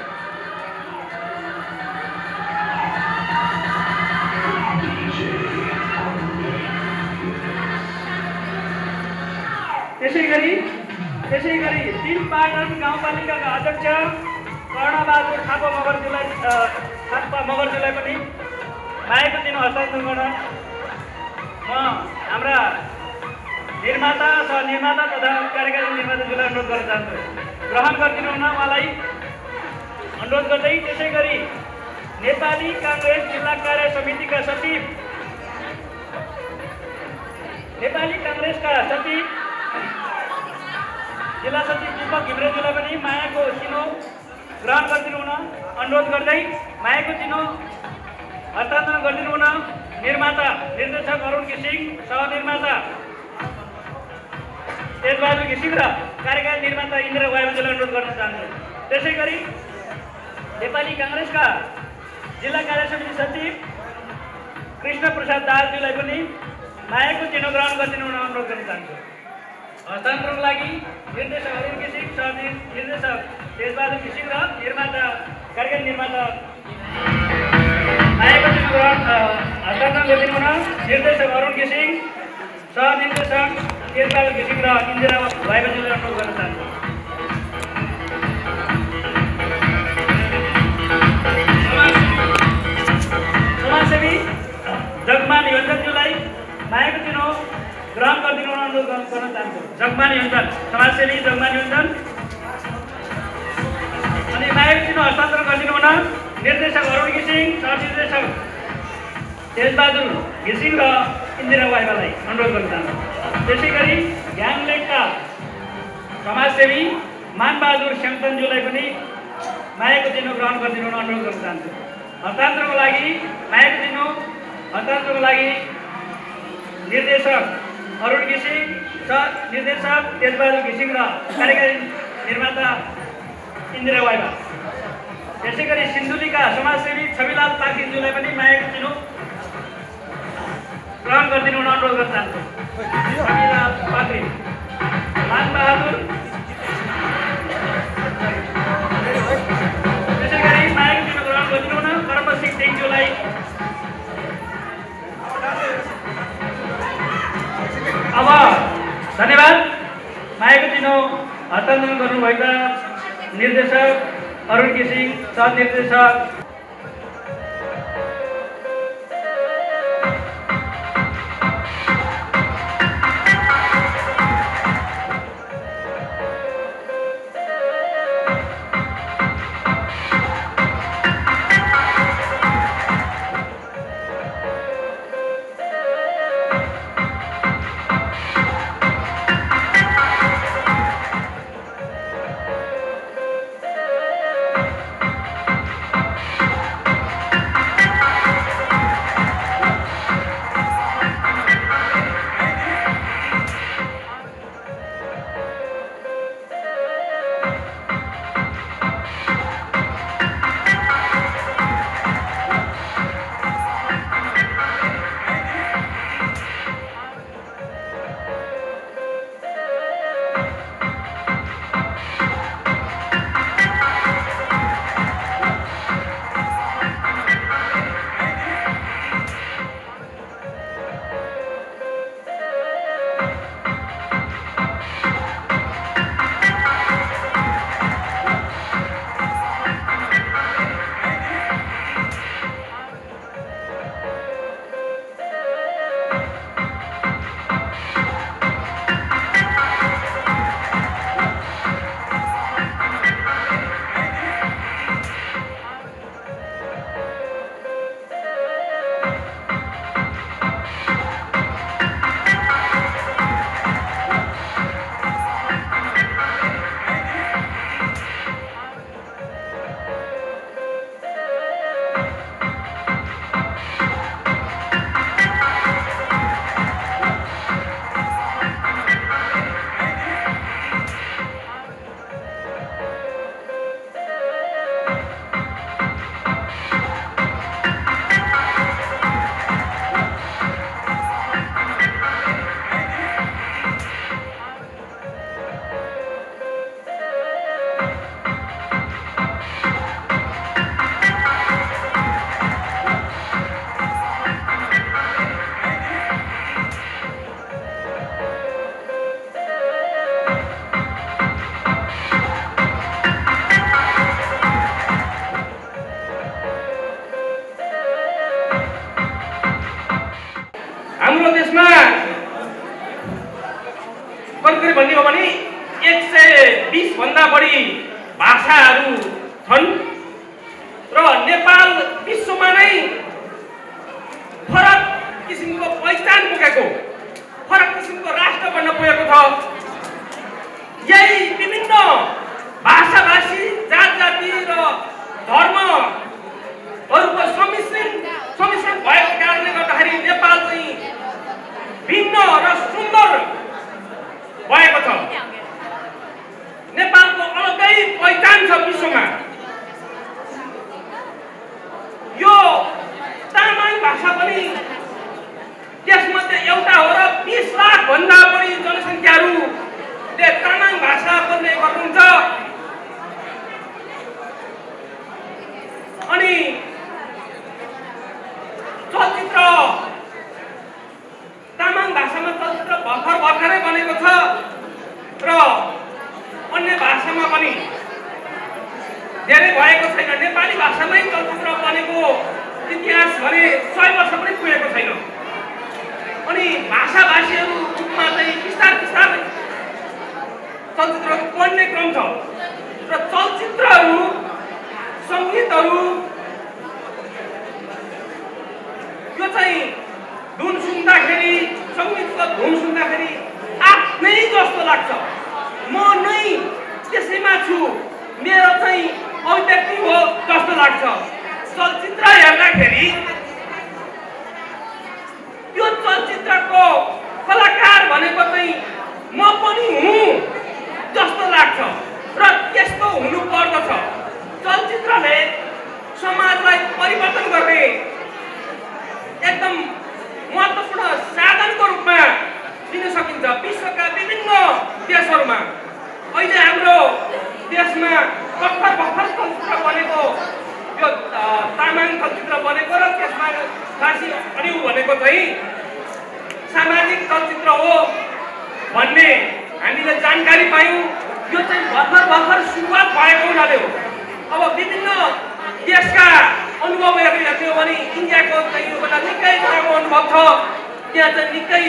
त्यसै गरी 3 पाटन गाउँपालिकाका अध्यक्ष कर्णबहादुर थापा मगरज्यूलाई पनि मायाको चिनो हस्तान्तरण गर्न म हाम्रा निर्माता सहनिर्माता तथा कार्यकारी निर्माताज्यूलाई अनुरोध गर्न चाहन्छु। ग्रहण गरिदिनु हुन उहाँलाई अनुरोध गर्दै त्यसै गरी नेपाली काङ्ग्रेस जिल्ला कार्य समितिका सचिव नेपाली काङ्ग्रेसका सचिव जिल्ला सचिव दीपक घिम्रेज्यूलाई पनि मायाको चिनो ग्रहण गरिदिनु हुन अनुरोध गर्दै मायाको चिनो हस्तान्तरण गरिदिनु हुन निर्माता निर्देशक अरुण घिसिङ, सहनिर्माता तेजबहादुर घिसिङ र कार्यकारी निर्माता इन्द्र वाइबाज्यूलाई अनुरोध गर्न चाहन्छु। त्यसै गरी नेपाली काङ्ग्रेसका जिल्ला कार्य समिति सचिव कृष्ण प्रसाद दाहालज्यूलाई पनि मायाको चिनो ग्रहण गरिदिनु हुन अनुरोध गर्न चाहन्छु। हस्तान्तरणको लागि निर्देशक अरुण घिसिङ, सहनिर्देशक तेजबहादुर घिसिङ र कार्यकारी निर्माता मायाको चिनो ग्रहण हस्तान्तरण गरिदिनु हुन निर्देशक अरुण घिसिङ, सहनिर्देशक तेजबहादुर घिसिङ र इन्दिरा वाइबाज्यूलाई अनुरोध गर्न चाहन्छु। समाजसेवी जगमान योन्जनज्यूलाई मायाको चिनो ग्रहण गरिदिनु हुन अनुरोध गर्न चाहन्छु। जगमान योन्जन, समाजसेवी जगमान योन्जन अनि मायाको चिनो हस्तान्तरण गरिदिनु हुन निर्देशक अरुण घिसिङ, सहनिर्देशक तेजबहादुर घिसिङ र इन्दिरा वाइबालाई अनुरोध गर्न चाहन्छु। त्यसै गरी घ्याङलेकका समाजसेवी मानबहादुर स्याङतनज्यूलाई पनि मायाको चिनो ग्रहण गरिदिनु हुन अनुरोध गर्न चाहन्छु। हस्तान्तरणको लागि मायाको चिनो हस्तान्तरणको लागि निर्देशक अरुण घिसिङ, निर्देशक तेजबहादुर घिसिङ र कार्यकारी निर्माता इन्दिरा वाइबा। त्यसै गरी सिन्धुलीका समाजसेवी छविलाल पाखरिज्यूलाई पनि मायाको चिनो ग्रहण गरिदिनु हुन अनुरोध गर्न चाहन्छु। छविलाल पाखरी, मानबहादुर, त्यसै गरी मायाको चिनो ग्रहण गरिदिनु हुन कर्मसिंह टेङज्यूलाई अब धन्यवाद। मायाको चिनो हस्तान्तरण गर्नुभएका निर्देशक अरुण घिसिङ, सहनिर्देशक करिब भन्ने हो भने 120 भन्दा बढी भाषाहरू छन् र नेपाल विश्वमा नै फरक किसिमको पहिचान बोकेको फरक किसिमको राष्ट्र बन्न पुगेको छ। यही विभिन्न भाषाभाषी जात जाति र धर्महरूको सम्मिश्रण भएको कारणले गर्दाखेरि नेपाल चाहिँ भिन्न र सुन्दर भएको छ। नेपालको अलग्गै पहिचान छ विश्वमा। यो तामाङ भाषा पनि त्यसमध्ये एउटा हो र 20 लाख भन्दा बढी जनसङ्ख्याहरूले तामाङ भाषा बोल्ने गर्नुहुन्छ। अनि चलचित्र तामाङ भाषामा चलचित्र भर्खरै बनेको छ र अन्य भाषामा पनि धेरै भएको छैन। नेपाली भाषामै चलचित्र बनेको इतिहास भने 100 वर्ष पनि पुगेको छैन। अनि भाषाभाषीहरू रूपमा चाहिँ बिस्तारै चलचित्रहरू बन्ने क्रम छ र चलचित्रहरू सङ्गीतहरू यो चाहिँ धुन सुन्दाखेरि सङ्गीतको धुन सुन्दाखेरि आफ्नै जस्तो लाग्छ। म नै त्यसैमा छु, मेरो चाहिँ अभिव्यक्ति हो जस्तो लाग्छ। चलचित्र हेर्दाखेरि त्यो चलचित्रको कलाकार भनेको चाहिँ म पनि हुँ जस्तो लाग्छ र त्यस्तो हुनु पर्दछ। चलचित्रले समाजलाई परिवर्तन गर्ने एकदम महत्त्वपूर्ण साधनको रूपमा लिन सकिन्छ। विश्वका विभिन्न देशहरूमा अहिले हाम्रो देशमा भर्खर चलचित्र बनेको यो तामाङ चलचित्र बनेको र त्यसमा खासी अडिउ भनेको चाहिँ सामाजिक चलचित्र हो भन्ने हामीले जानकारी पायौँ। यो चाहिँ भर्खर सुरुवात भएको हुनाले हो। अब विभिन्न देशका अनुभवहरू हेर्ने हो भने इन्डियाको चाहिँ यो बेला निकै राम्रो अनुभव छ। त्यहाँ चाहिँ निकै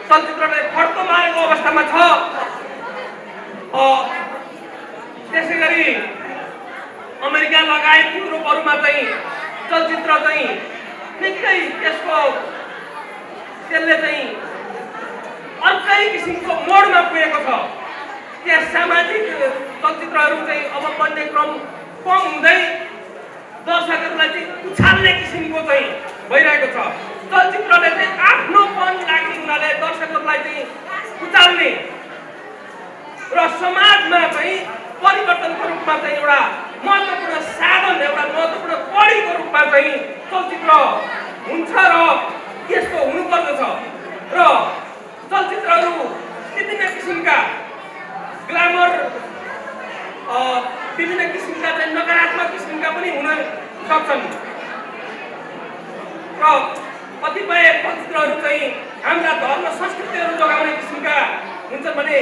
चलचित्रले फड्को मारेको अवस्थामा छ। त्यसै गरी अमेरिका लगायत युरोपहरूमा चाहिँ चलचित्र चाहिँ निकै त्यसले चाहिँ अर्कै किसिमको मोडमा पुगेको छ। त्यहाँ सामाजिक चलचित्रहरू चाहिँ अब बन्ने क्रम कम हुँदै दर्शकहरूलाई चाहिँ उछाल्ने किसिमको चाहिँ भइरहेको छ। चलचित्रले चाहिँ आफ्नोपन लाग्ने हुनाले दर्शकहरूलाई चाहिँ उचाल्ने र समाजमा चाहिँ परिवर्तनको रूपमा चाहिँ एउटा महत्त्वपूर्ण साधन, एउटा महत्त्वपूर्ण कडीको रूपमा चाहिँ चलचित्र हुन्छ र त्यस्तो हुनुपर्दछ। र चलचित्रहरू विभिन्न किसिमका ग्ल्यामर, विभिन्न किसिमका चाहिँ नकारात्मक किसिमका पनि हुन सक्छन् र कतिपय चलचित्रहरू चाहिँ हाम्रा धर्म संस्कृतिहरू जोगाउने किसिमका हुन्छन् भने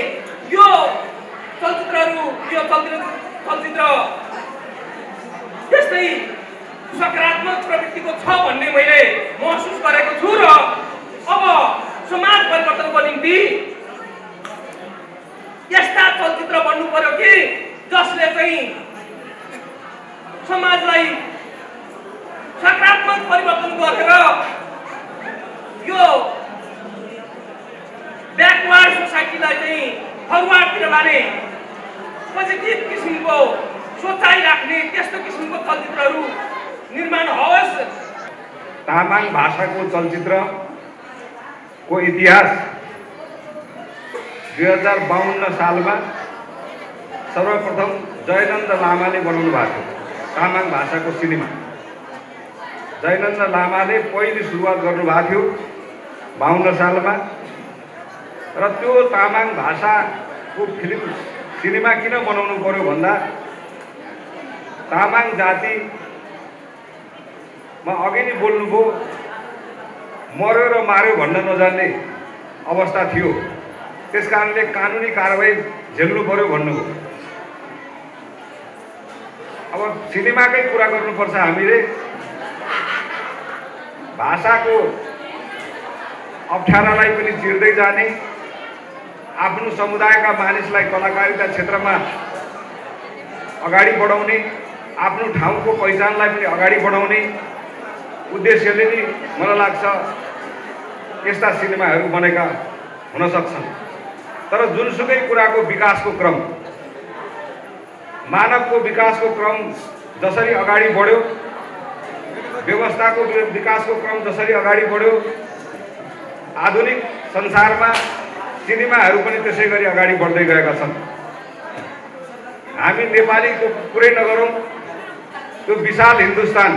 यो चलचित्र त्यस्तै सकारात्मक प्रवृत्तिको छ भन्ने मैले महसुस गरेको छु। र अब समाज परिवर्तनको निम्ति यस्ता चलचित्र बन्नु पर्यो कि जसले चाहिँ समाजलाई सकारात्मक परिवर्तन गरेर यो ब्याकवार्ड सोसाइटीलाई चाहिँ फरवार्डतिर लाने पोजिटिभ किसिमको सोचाइ राख्ने त्यस्तो किसिमको चलचित्रहरू निर्माण होस्। तामाङ भाषाको चलचित्रको इतिहास 2052 सालमा सर्वप्रथम जयनन्द लामाले बनाउनु भएको थियो। तामाङ भाषाको सिनेमा जयनन्द लामाले पहिले सुरुवात गर्नुभएको थियो 52 सालमा। र त्यो तामाङ भाषाको फिल्म सिनेमा किन बनाउनु पर्यो भन्दा तामाङ जातिमा अघि नै बोल्नुभयो मर्यो र मार्यो भन्न नजान्ने अवस्था थियो। त्यस कारणले कानुनी कारबाही झेल्नु पर्यो भन्नुभयो। अब सिनेमाकै कुरा गर्नुपर्छ हामीले। भाषाको अप्ठ्यारालाई पनि चिर्दै जाने आफ्नो समुदायका मानिसलाई कलाकारिता क्षेत्रमा अगाडि बढाउने, आफ्नो ठाउँको पहिचानलाई पनि अगाडि बढाउने उद्देश्यले नै मलाई लाग्छ यस्ता सिनेमाहरू बनेका हुन सक्छन्। तर जुनसुकै कुराको विकासको क्रम, मानवको विकासको क्रम जसरी अगाडि बढ्यो, व्यवस्थाको विकासको क्रम जसरी अगाडि बढ्यो, आधुनिक संसारमा सिनेमाहरू पनि त्यसै गरी अगाडि बढ्दै गएका छन्। हामी नेपालीको कुरै नगरौँ, त्यो विशाल हिन्दुस्तान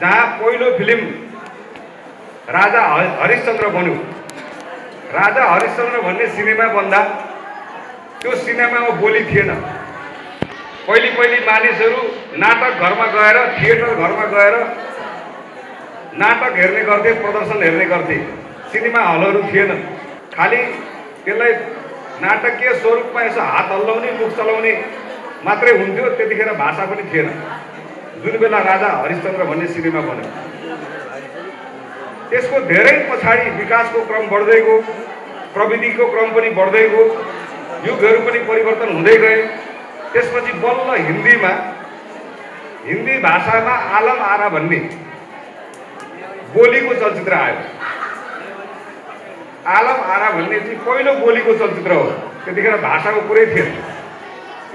जहाँ पहिलो फिल्म राजा हरिश्चन्द्र बन्यो, राजा हरिश्चन्द्र भन्ने सिनेमा बन्दा त्यो सिनेमामा बोली थिएन। पहिले मानिसहरू नाटक घरमा गएर, थिएटर घरमा गएर नाटक हेर्ने गर्थे, प्रदर्शन हेर्ने गर्थे। सिनेमा हलहरू थिएन। खालि त्यसलाई नाटकीय स्वरूपमा यसो हात हल्लाउने, मुख चलाउने मात्रै हुन्थ्यो। त्यतिखेर भाषा पनि थिएन। जुन बेला राजा हरिश्चन्द्र भन्ने सिनेमा बन्यो, त्यसको धेरै पछाडि विकासको क्रम बढ्दै गयो, प्रविधिको क्रम पनि बढ्दै गयो, युगहरू पनि परिवर्तन हुँदै गए। त्यसपछि बल्ल हिन्दी भाषामा आलम आरा भन्ने बोलीको चलचित्र आयो। आलम आरा भन्ने चाहिँ पहिलो बोलीको चलचित्र हो। त्यतिखेर भाषाको कुरै थिएन,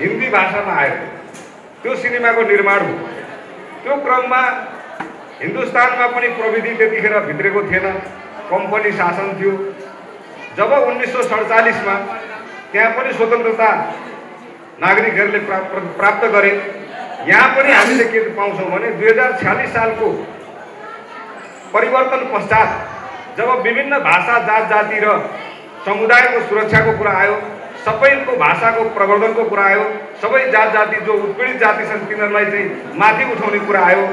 हिन्दी भाषामा आयो। त्यो सिनेमाको निर्माण हो। त्यो क्रममा हिन्दुस्तानमा पनि प्रविधि त्यतिखेर भित्रेको थिएन, कम्पनी शासन थियो। जब 1947 त्यहाँ पनि स्वतन्त्रता नागरिकहरूले प्राप्त गरे। यहाँ पनि हामीले के पाउँछौँ भने 2046 सालको परिवर्तन पश्चात जब विभिन्न भाषा, जात जाति र समुदायको सुरक्षाको कुरा आयो, सबैको भाषाको प्रवर्धनको कुरा आयो, सबै जात जाति जो उत्पीडित जाति छन् तिनीहरूलाई चाहिँ माथि उठाउने कुरा आयो।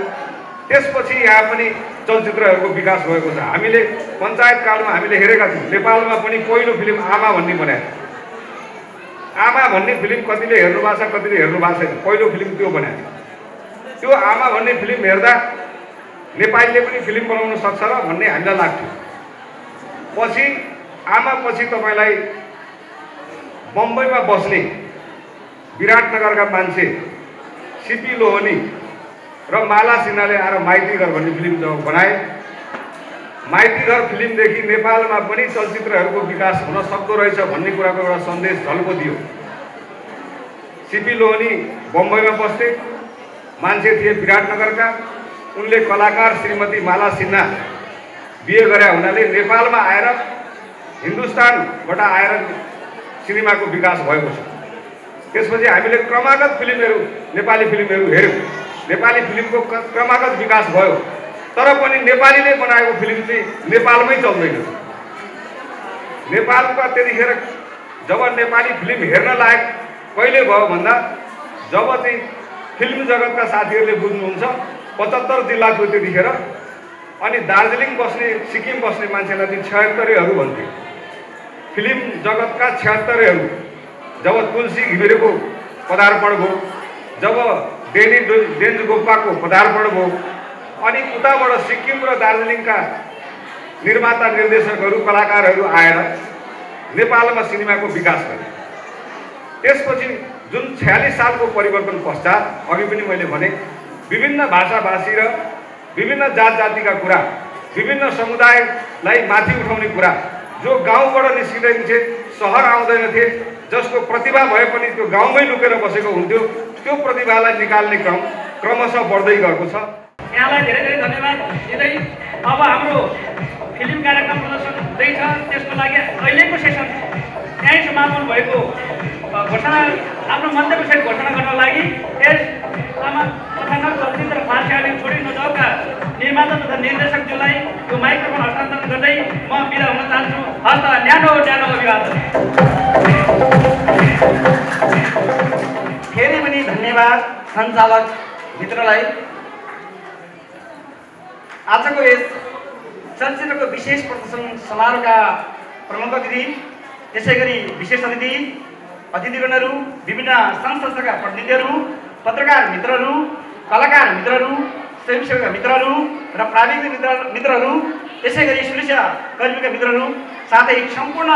त्यसपछि यहाँ पनि चलचित्रहरूको विकास भएको छ। हामीले पञ्चायत कालमा हामीले हेरेका छौँ, नेपालमा पनि पहिलो फिल्म आमा भन्ने बनाएको। आमा भन्ने फिल्म कतिले हेर्नु भएको छ, कतिले हेर्नु भएको छैन। पहिलो फिल्म त्यो बनाएको। त्यो आमा भन्ने फिल्म हेर्दा नेपालीले पनि फिल्म बनाउन सक्छ र भन्ने हामीलाई लाग्थ्यो। पछि आमापछि तपाईँलाई बम्बईमा बस्ने विराटनगरका मान्छे सिपी लोहनी र माला सिन्हाले आएर माइती घर भन्ने फिल्म जब बनाए, माइती घर फिल्मदेखि नेपालमा पनि चलचित्रहरूको विकास हुन सक्दो रहेछ भन्ने कुराको एउटा सन्देश झल्को दियो। सिपी लोहनी बम्बईमा बस्थे मान्छे थिए विराटनगरका। उनले कलाकार श्रीमती माला सिन्हा बिहे गरे हुनाले नेपालमा आएर हिन्दुस्तानबाट आएर सिनेमाको विकास भएको छ। त्यसपछि हामीले क्रमागत फिल्महरू, नेपाली फिल्महरू हेऱ्यौँ। नेपाली फिल्मको क्रमागत विकास भयो, तर पनि नेपालीले बनाएको फिल्म चाहिँ नेपालमै चल्दैन। नेपालका त्यतिखेर जब नेपाली फिल्म हेर्न लायक कहिले भयो भन्दा जब चाहिँ फिल्म जगतका साथीहरूले बुझ्नुहुन्छ 75 जिल्ला थियो त्यतिखेर। अनि दार्जिलिङ बस्ने, सिक्किम बस्ने मान्छेलाई चाहिँ 76हरू भन्थे। फिल्म जगतका 76हरू जब तुलसी घिमिरेको पदार्पण भयो, जब डेन्जुगोपाको पदार्पण भयो, अनि उताबाट सिक्किम र दार्जिलिङका निर्माता, निर्देशकहरू, कलाकारहरू आएर नेपालमा सिनेमाको विकास गरे। त्यसपछि जुन 46 सालको परिवर्तन पश्चात, अघि पनि मैले भने, विभिन्न भाषाभाषी र विभिन्न जात जातिका कुरा, विभिन्न समुदायलाई माथि उठाउने कुरा, जो गाउँबाट निस्किँदैनथे, सहर आउँदैनथे, जसको प्रतिभा भए पनि त्यो गाउँमै लुकेर बसेको हुन्थ्यो, त्यो प्रतिभालाई निकाल्ने क्रम क्रमशः बढ्दै गएको छ। यहाँलाई धेरै धेरै धन्यवाद दिँदै अब हाम्रो फिल्म कार्यक्रम प्रदर्शन हुँदैछ। त्यसको लागि अहिलेको सेसन त्यहीँ समापन भएको घोषणा, आफ्नो मन्तव्यसहित घोषणा गर्नको लागि यस कथानक चलचित्र फाँसी छोडी नजाऊका निर्माता तथा निर्देशकज्यूलाई यो माइक्रोफोन हस्तान्तरण गर्दै म बिदा हुन चाहन्छु। हस्त न्यानो अभिवादन। फेरि पनि धन्यवाद सञ्चालक मित्रलाई। आजको यस चलचित्रको विशेष प्रदर्शन समारोहका प्रमुख अतिथि, त्यसै गरी विशेष अतिथि, अतिथिगणहरू, विभिन्न सङ्घ संस्थाका प्रतिनिधिहरू, पत्रकार मित्रहरू, कलाकार मित्रहरू, स्वयंसेवक मित्रहरू र प्राविधिक मित्रहरू त्यसै गरी सुरक्षा कर्मीका मित्रहरू साथै सम्पूर्ण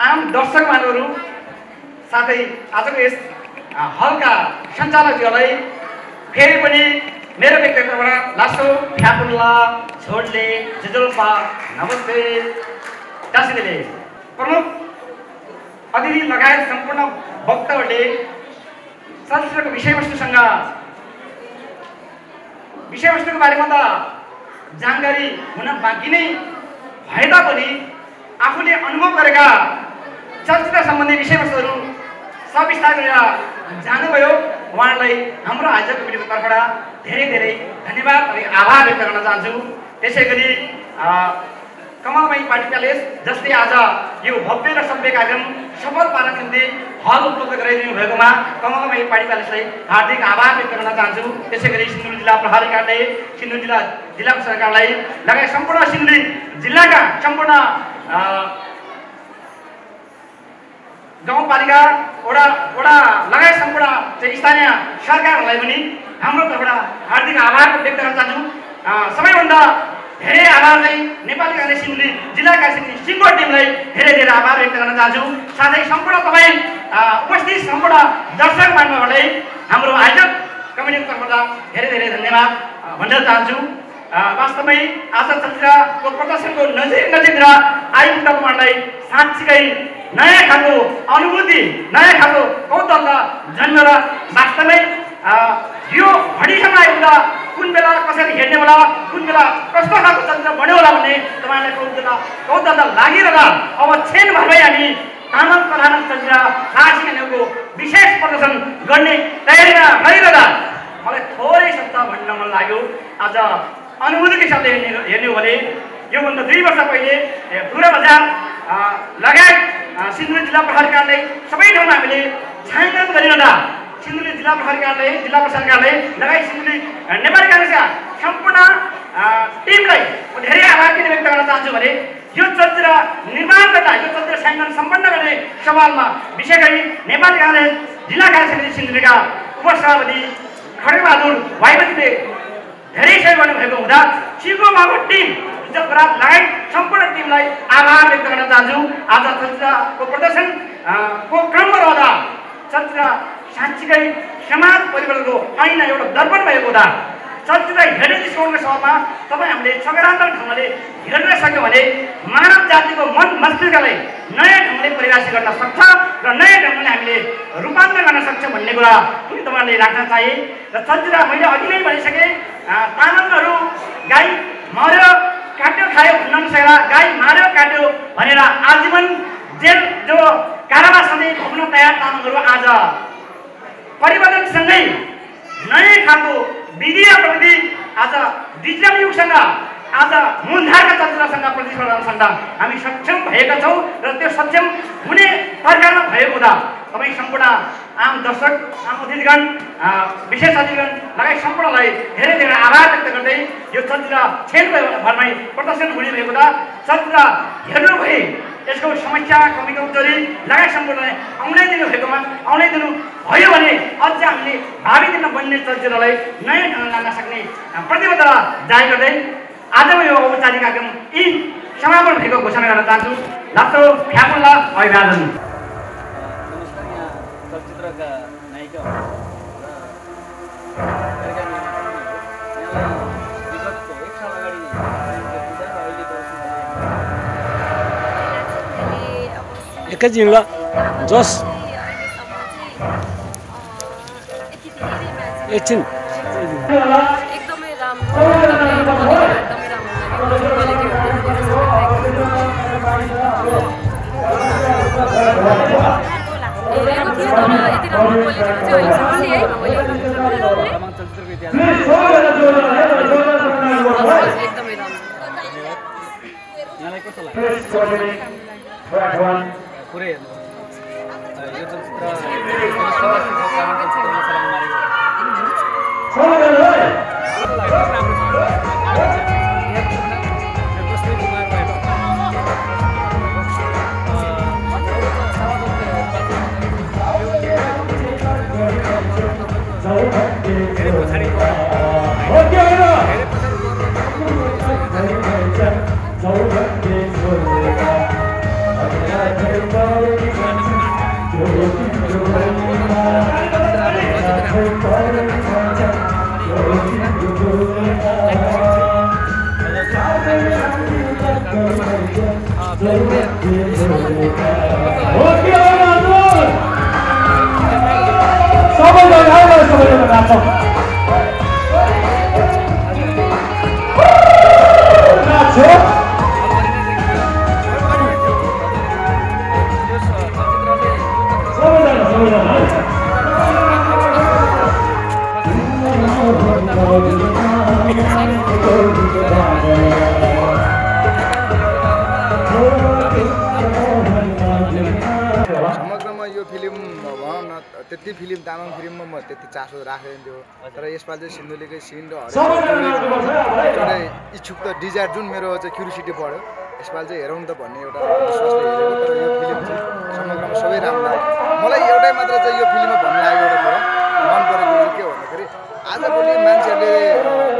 आम दर्शक महानुभावहरू साथै आजको यस हलका सञ्चालकहरूलाई फेरि पनि मेरो व्यक्तिगतबाट लासो फ्यापुल्ला छोडले जेजोल्पा नमस्ते टाँसिदेले प्रमुख अतिथि लगायत सम्पूर्ण वक्ताहरूले चलचित्रको विषयवस्तुको बारेमा त जानकारी हुन बाँकी नै भए तापनि आफूले अनुभव गरेका चलचित्र सम्बन्धी विषयवस्तुहरू सविस्तार गरेर जानुभयो। उहाँहरूलाई हाम्रो आयोजक कमिटीको तर्फबाट धेरै धेरै धन्यवाद अनि आभार व्यक्त गर्न चाहन्छु। त्यसै गरी कमलमयी पार्टी प्यालेस जसले आज यो भव्य र सभ्य कार्यक्रम सफल पार्नको निम्ति हल उपलब्ध गराइदिनु भएकोमा कमलमयी पार्टी प्यालेसलाई हार्दिक आभार व्यक्त गर्न चाहन्छु। त्यसै गरी सिन्धुली जिल्ला प्रहरी कार्यालय, सिन्धुली जिल्ला सरकारलाई लगायत सम्पूर्ण सिन्धुली जिल्लाका सम्पूर्ण गाउँपालिका वडा लगायत सम्पूर्ण स्थानीय सरकारहरूलाई पनि हाम्रो तर्फबाट हार्दिक आभार व्यक्त गर्न चाहन्छु। सबैभन्दा धेरै आभार चाहिँ नेपाली काङ्ग्रेस सिन्धुली जिल्ला काङ्ग्रेस सिङ्गो टिमलाई धेरै धेरै आभार व्यक्त गर्न चाहन्छु। साथै सम्पूर्ण तपाईँ उपस्थित सम्पूर्ण दर्शक महानुभावहरूलाई हाम्रो आयोजक कमिटीको तर्फबाट धेरै धेरै धन्यवाद भन्न चाहन्छु। वास्तवमै आज चलचित्रको प्रदर्शनको नजिक आइपुग्दा उहाँहरूलाई साँच्चीकै नयाँ खालको अनुभूति, नयाँ खालको कौतूहल जन्मेर वास्तवमै यो घडीसम्म आइपुग्दा कुन बेला कसरी हेर्ने होला, कुन बेला कस्तो खालको चलचित्र बन्यो होला भन्ने तपाईँहरूलाई कौतूहल लागिरहँदा अब छेन भरमै हामी तामाङ प्रधान चलचित्र साहसी कन्याको विशेष प्रदर्शन गर्ने तयारीमा रहिरहँदा मलाई थोरै शब्द भन्न मन लाग्यो। आज अनुभूतिको हिसाबले हेर्ने हो भने योभन्दा 2 वर्ष पहिले पुरा बजार लगायत सिन्धुली जिल्ला प्रहरी कार्यालय सबै ठाउँमा हामीले छानबिन गरिरहँदा सिन्धुली जिल्ला प्रहरी कार्यालय, जिल्ला प्रशासन कार्यालय लगायत सिन्धुली नेपाली काङ्ग्रेसका सम्पूर्ण टिमलाई म धेरै आभार किन व्यक्त गर्न चाहन्छु भने यो चलचित्र निर्माण गर्दा, यो चलचित्र छानबिन सम्पन्न गर्ने सवालमा विशेष गरी नेपाली काङ्ग्रेस जिल्ला काङ्ग्रेस सिन्धुलीका उपसभापति खड्गबहादुर भाइबजीले धेरै सहयोग गर्नुभएको हुँदा सिङ्गोमाको टिम लगायत सम्पूर्ण टिमलाई आभार व्यक्त गर्न चाहन्छु। आज चलचित्रको प्रदर्शनको क्रममा रहँदा चलचित्र साँच्चीकै समाज परिवर्तनको ऐना एउटा दर्पण भएको हुँदा चलचित्र हेर्ने दृष्टिकोणको सभामा तपाईँ हामीले सकारात्मक ढङ्गले हेर्न सक्यौँ भने मानव जातिको मन मस्तिष्कलाई नयाँ ढङ्गले परिभाषित गर्न सक्छ र नयाँ ढङ्गले हामीले रूपान्तरण गर्न सक्छौँ भन्ने कुरा पनि तपाईँहरूले राख्न चाहे। र चलचित्र मैले अघि नै भनिसकेँ, तामाङहरू गाई मर्यो काट्यो खायो भन्न नसकेर गाई मार्यो काट्यो भनेर आजीवन जेल जो कारावास सधैँ भोग्न तयार तामाङहरू आज परिवर्तनसँगै नयाँ खालको विधि र प्रविधि आज डिजिटल युगसँग आज मूलधारका चलचित्रसँग प्रतिस्पर्धा गर्न सक्दा हामी सक्षम भएका छौँ र त्यो सक्षम हुने प्रकारमा भएको हुँदा तपाईँ सम्पूर्ण आम दर्शक, आम अतिथिगण, विशेष अतिथिगण लगायत सम्पूर्णलाई धेरै धेरै आभार व्यक्त गर्दै यो चलचित्र छेन भरमै प्रदर्शन हुने भएको हुँदा चलचित्र हेर्नु भए यसको समस्या कमी कमजोरी लगायत सम्पूर्ण आउनै दिनु भयो भने अझ हामीले भावी दिनमा बन्ने चलचित्रलाई नयाँ ढङ्गले लान सक्ने प्रतिबद्धता जाहेर गर्दै आजको यो औपचारिक कार्यक्रम यी समापन भएको घोषणा गर्न चाहन्छु। लास्टो फ्यापुल्ला अभिवादन। चलचित्रका नायिका विगतको 1 साल अगाडि एकैछिन ल जस एकछिन एकदमै राम्रो यहाँलाई कस्तो लाग्यो पुरै यो चलचित्र धेरै पछाडि समग्रमा यो फिल्म भनौँ न त्यति फिल्म तामाङ फिल्ममा म त्यति चासो राखेन थियो तर यसपालि चाहिँ सिन्धुलीकै सिन र एउटा इच्छुक त डिजायर जुन मेरो चाहिँ क्युरियोसिटी बढ्यो यसपालि चाहिँ हेरौँ त भन्ने एउटा विश्वासले हेरेको तर यो फिल्म चाहिँ समग्रमा सबै राम्रो लाग्यो मलाई एउटै मात्र चाहिँ यो फिल्ममा भन्नु लाग्यो एउटा कुरा मन परेको चाहिँ के भन्दाखेरि आजभोलि मान्छेहरूले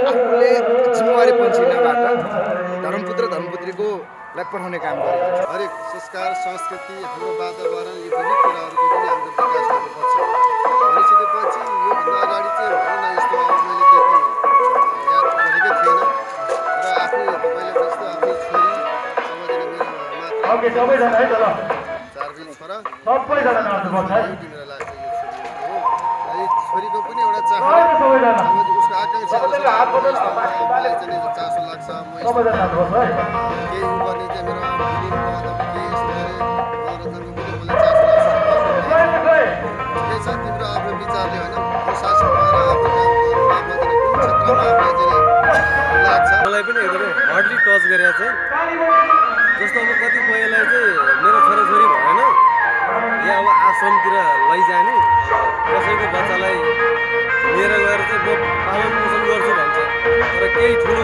आफूले जिम्मेवारी पन्छिनबाट धर्मपुत्र धर्मपुत्रीको लाई पठाउने काम गरेको छ हरेक संस्कार संस्कृति हाम्रो वातावरण यो विभिन्न कुराहरूको पनि हाम्रो विकास गर्नुपर्छ भनिसकेपछि योभन्दा अगाडि चाहिँ भनौँ न यस्तो मैले त्यति याद गरेकै थिएन र आफू तपाईँले जस्तो आफ्नो छोरी सबैजना मेरो मात्र 4 दिन छोरा सबैजना लाग्छ यो छोरीको पनि एउटा चाहना उसको आकांक्षा मलाई चाहिँ चासो लाग्छ म केही गर्ने चाहिँ मेरो फिल्मको अथवा केही यस्तो मनोरञ्जनको पनि मलाई चासो लाग्छ के छ तिम्रो आफ्नो विचारले होइन प्रशासन भएर आफ्नो काम गर्नु आफ्नो चाहिँ कुन क्षेत्रमा आफूलाई चाहिँ लाग्छ मलाई पनि एकदमै हार्डली टच गरेको छ जस्तो अब कतिपयलाई चाहिँ मेरो छोराछोरी भएन या अब आश्रमतिर लैजाने कसैको बच्चालाई लिएर गएर चाहिँ म पालन पोषण गर्छु भन्छ तर केही ठुलो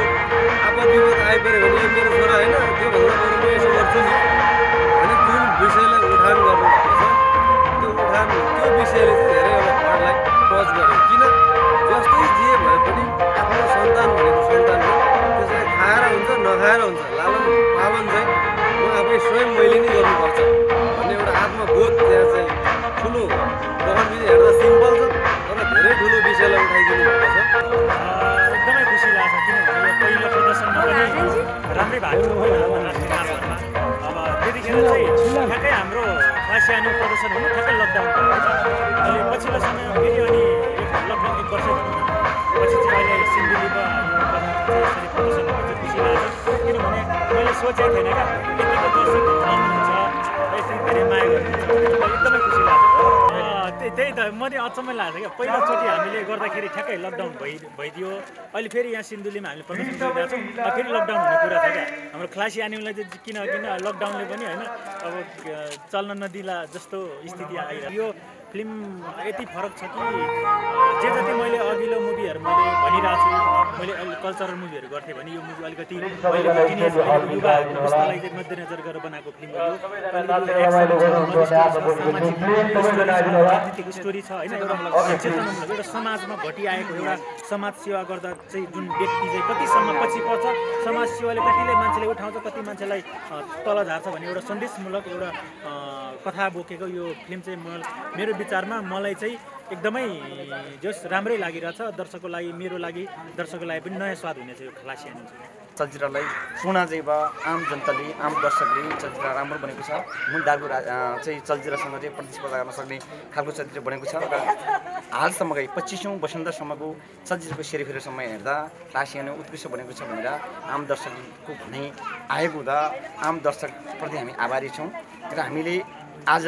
आपद विपद आइपऱ्यो भने यो मेरो छोरा होइन त्योभन्दा बरु म यसो गर्छु नि भने जुन विषयलाई उठान गर्नुभएको छ त्यो उठान त्यो विषयले चाहिँ धेरै अब घरलाई टच गर्यो किन जस्तै जे भए पनि आफ्नो सन्तान भनेको सन्तान हो त्यसलाई खाएर हुन्छ नखाएर हुन्छ लालन पालन चाहिँ म आफै स्वयं मैले नै गर्नुपर्छ भन्ने एउटा आत्मबोध त्यहाँ चाहिँ ठुलो बहन विधि हेर्दा सिम्पल छ तर धेरै ठुलो विषयलाई उठाइदिनु भएको छ एकदमै खुसी लाग्छ किनभने यो पहिलो प्रदर्शनमा पनि राम्रै भएको थियो अब त्यतिखेर चाहिँ ठ्याक्कै हाम्रो क्लास एनुअल प्रदर्शन हुनु ठ्याक्कै लकडाउन अहिले पछिल्लो समयमा फेरि अनि लगभग 1 वर्ष पछि चाहिँ अहिले सिन्धुलीको यसरी प्रदर्शन भएको चाहिँ खुसी लाग्छ किनभने मैले सोचेको थिएन क्या यतिको दर्शक आउनुहुन्छ यसरी धेरै माया गर्नुहुन्छ एकदमै खुसी लाग्छ त्यही त मैले अचम्मै लाग्छ क्या पहिलोचोटि हामीले गर्दाखेरि ठ्याक्कै लकडाउन भइदियो अहिले फेरि यहाँ सिन्धुलीमा हामीले प्रदर्शन गरिरहेको छौँ फेरि लकडाउन हुने कुरा छ क्या हाम्रो क्लासी एनुअललाई चाहिँ किन लकडाउनले पनि होइन अब चल्न नदिला जस्तो स्थिति आइरहेको यो फिल्म यति फरक छ कि जे जति मैले अघिल्लो मुभीहरू मैले भनिरहेको छु मैले अहिले कल्चरल मुभीहरू गर्थेँ भने यो मुभी अलिकति अहिलेको टिनेज युवा पुस्तालाई चाहिँ मध्यनजर गरेर बनाएको फिल्म हो राजनीतिक स्टोरी छ होइन एउटा चेतनामूलक एउटा समाजमा घटिआएको एउटा समाज सेवा गर्दा चाहिँ जुन व्यक्ति चाहिँ कतिसम्म पछि पर्छ समाज सेवाले कतिले मान्छेले उठाउँछ कति मान्छेलाई तल झार्छ भन्ने एउटा सन्देशमूलक एउटा कथा बोकेको यो फिल्म चाहिँ मेरो विचारमा मलाई चाहिँ एकदमै जस राम्रै लागिरहेछ दर्शकको लागि मेरो लागि दर्शकको लागि पनि नयाँ स्वाद हुनेछ यो क्लास एनुअल चलचित्रलाई पूर्ण चाहिँ आम जनताले आम दर्शकले चलचित्र राम्रो बनेको छ मुद्दाको चाहिँ चलचित्रसँग चाहिँ प्रतिस्पर्धा गर्न सक्ने खालको चलचित्र बनेको छ र हालसम्मकै 25औं वसन्तसम्मको चलचित्रको सेरोफेरोसम्म हेर्दा क्लास एनुअल उत्कृष्ट बनेको छ भनेर आम दर्शकको भनाइ आएको हुँदा आम दर्शकप्रति हामी आभारी छौँ र हामीले आज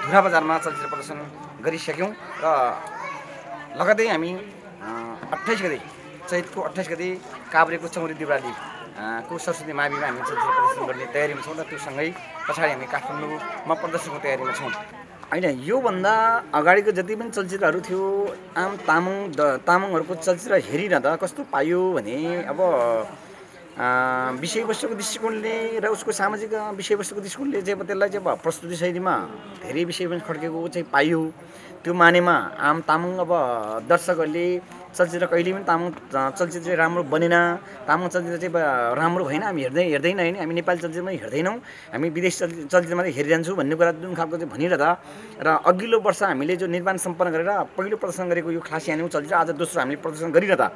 धुरा बजारमा चलचित्र प्रदर्शन गरिसक्यौँ र लगतै हामी 28 गते चैतको 28 गते काभ्रेको चौरी देउराली को सरस्वती माविमा हामी चलचित्र प्रदर्शन गर्ने तयारीमा छौँ र त्योसँगै पछाडि हामी काठमाडौँमा प्रदर्शनको तयारीमा छौँ होइन योभन्दा अगाडिको जति पनि चलचित्रहरू थियो आम तामाङहरूको चलचित्र हेरिरहँदा कस्तो पायो भने अब विषयवस्तुको दृष्टिकोणले र उसको सामाजिक विषयवस्तुको दृष्टिकोणले चाहिँ त्यसलाई चाहिँ अब प्रस्तुति शैलीमा धेरै विषय पनि खड्केको चाहिँ पाइयो त्यो मानेमा आम तामाङ अब दर्शकहरूले चलचित्र कहिले पनि तामाङ चलचित्र चाहिँ राम्रो बनेन, तामाङ चलचित्र चाहिँ राम्रो भएन, हामी हेर्दैन होइन, हामी नेपाली चलचित्र पनि हेर्दैनौँ, हामी विदेश चलचित्र मात्रै हेरिरहन्छौँ भन्ने कुरा जुन खालको चाहिँ भनिरहँदा र अघिल्लो वर्ष हामीले जो निर्माण सम्पन्न गरेर पहिलो प्रदर्शन गरेको यो खासी हान्यौँ चलचित्र आज दोस्रो हामीले प्रदर्शन गरिरहँदा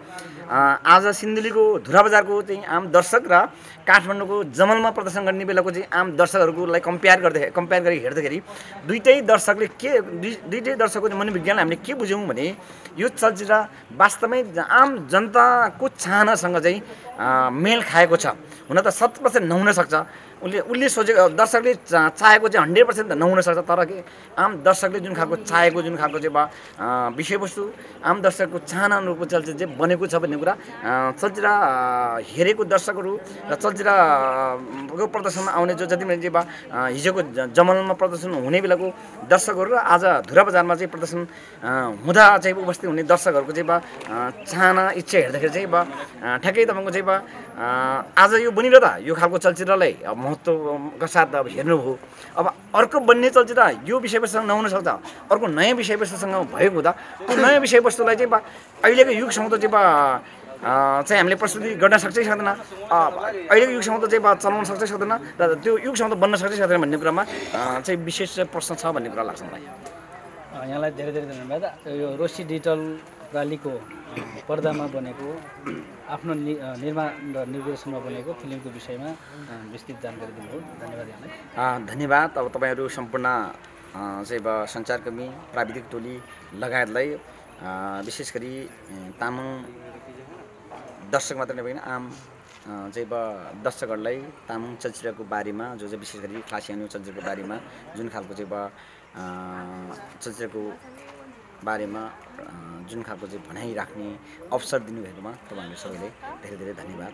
आज सिन्धुलीको धुरा बजारको चाहिँ आम दर्शक र काठमाडौँको जमलमा प्रदर्शन गर्ने बेलाको चाहिँ आम दर्शकहरूलाई कम्पेयर गरी हेर्दाखेरि दुईटै दर्शकको मनोविज्ञान हामीले के बुझ्यौँ भने यो चलचित्र वास्तवमै आम जनताको चाहनासँग चाहिँ मेल खाएको छ। हुन त 100% नहुन सक्छ, उसले सोचेको दर्शकले चाहेको चाहिँ 100% त नहुन सक्छ, तर के आम दर्शकले जुन खालको चाहेको जुन खालको चाहिँ विषयवस्तु आम दर्शकको चाहना अनुरूपको चलचित्र चाहिँ बनेको छ भन्ने कुरा चलचित्र हेरेको दर्शकहरू र चलचित्रको प्रदर्शनमा आउने जो जति पनि चाहिँ हिजोको जमलमा प्रदर्शन हुने बेलाको दर्शकहरू र आज धुरा बजारमा चाहिँ प्रदर्शन हुँदा चाहिँ उपस्थित हुने दर्शकहरूको चाहिँ चाहना इच्छा हेर्दाखेरि चाहिँ ठ्याक्कै तपाईँको चाहिँ आज यो बनिरहँदा यो खालको चलचित्रलाई महत्त्वका साथ अब हेर्नुभयो। अब अर्को बन्ने चलचित्र यो विषयवस्तुसँग नहुन सक्छ, अर्को नयाँ विषयवस्तुसँग भएको हुँदा त्यो नयाँ विषयवस्तुलाई चाहिँ अहिलेको युगसँग त चाहिँ हामीले प्रस्तुति गर्न सक्छै सक्दैन, अहिलेको युगसँग त चाहिँ चलाउन सक्छै सक्दैन र त्यो युगसँग त बन्न सक्छै सक्दैन भन्ने कुरामा चाहिँ विशेष प्रश्न छ भन्ने कुरा लाग्छ मलाई। यहाँलाई धेरै धेरै धन्यवाद। यो रोसी डिजिटल प्रालीको पर्दामा बनेको आफ्नो निर्माण र निर्देशनमा बनेको फिल्मको विषयमा विस्तृत जानकारी दिनुभयो, धन्यवाद यहाँलाई। धन्यवाद। अब तपाईँहरू सम्पूर्ण चाहिँ सञ्चारकर्मी प्राविधिक टोली लगायतलाई विशेष गरी तामाङ दर्शक मात्र नभएर आम चाहिँ दर्शकहरूलाई तामाङ चलचित्रको बारेमा जो चाहिँ विशेष गरी खासी हान्यौँ चलचित्रको बारेमा जुन खालको चाहिँ चलचित्रको बारेमा जुन खालको चाहिँ भनाइ राख्ने अवसर दिनुभएकोमा तपाईँहरू सबैले धेरै धेरै धन्यवाद।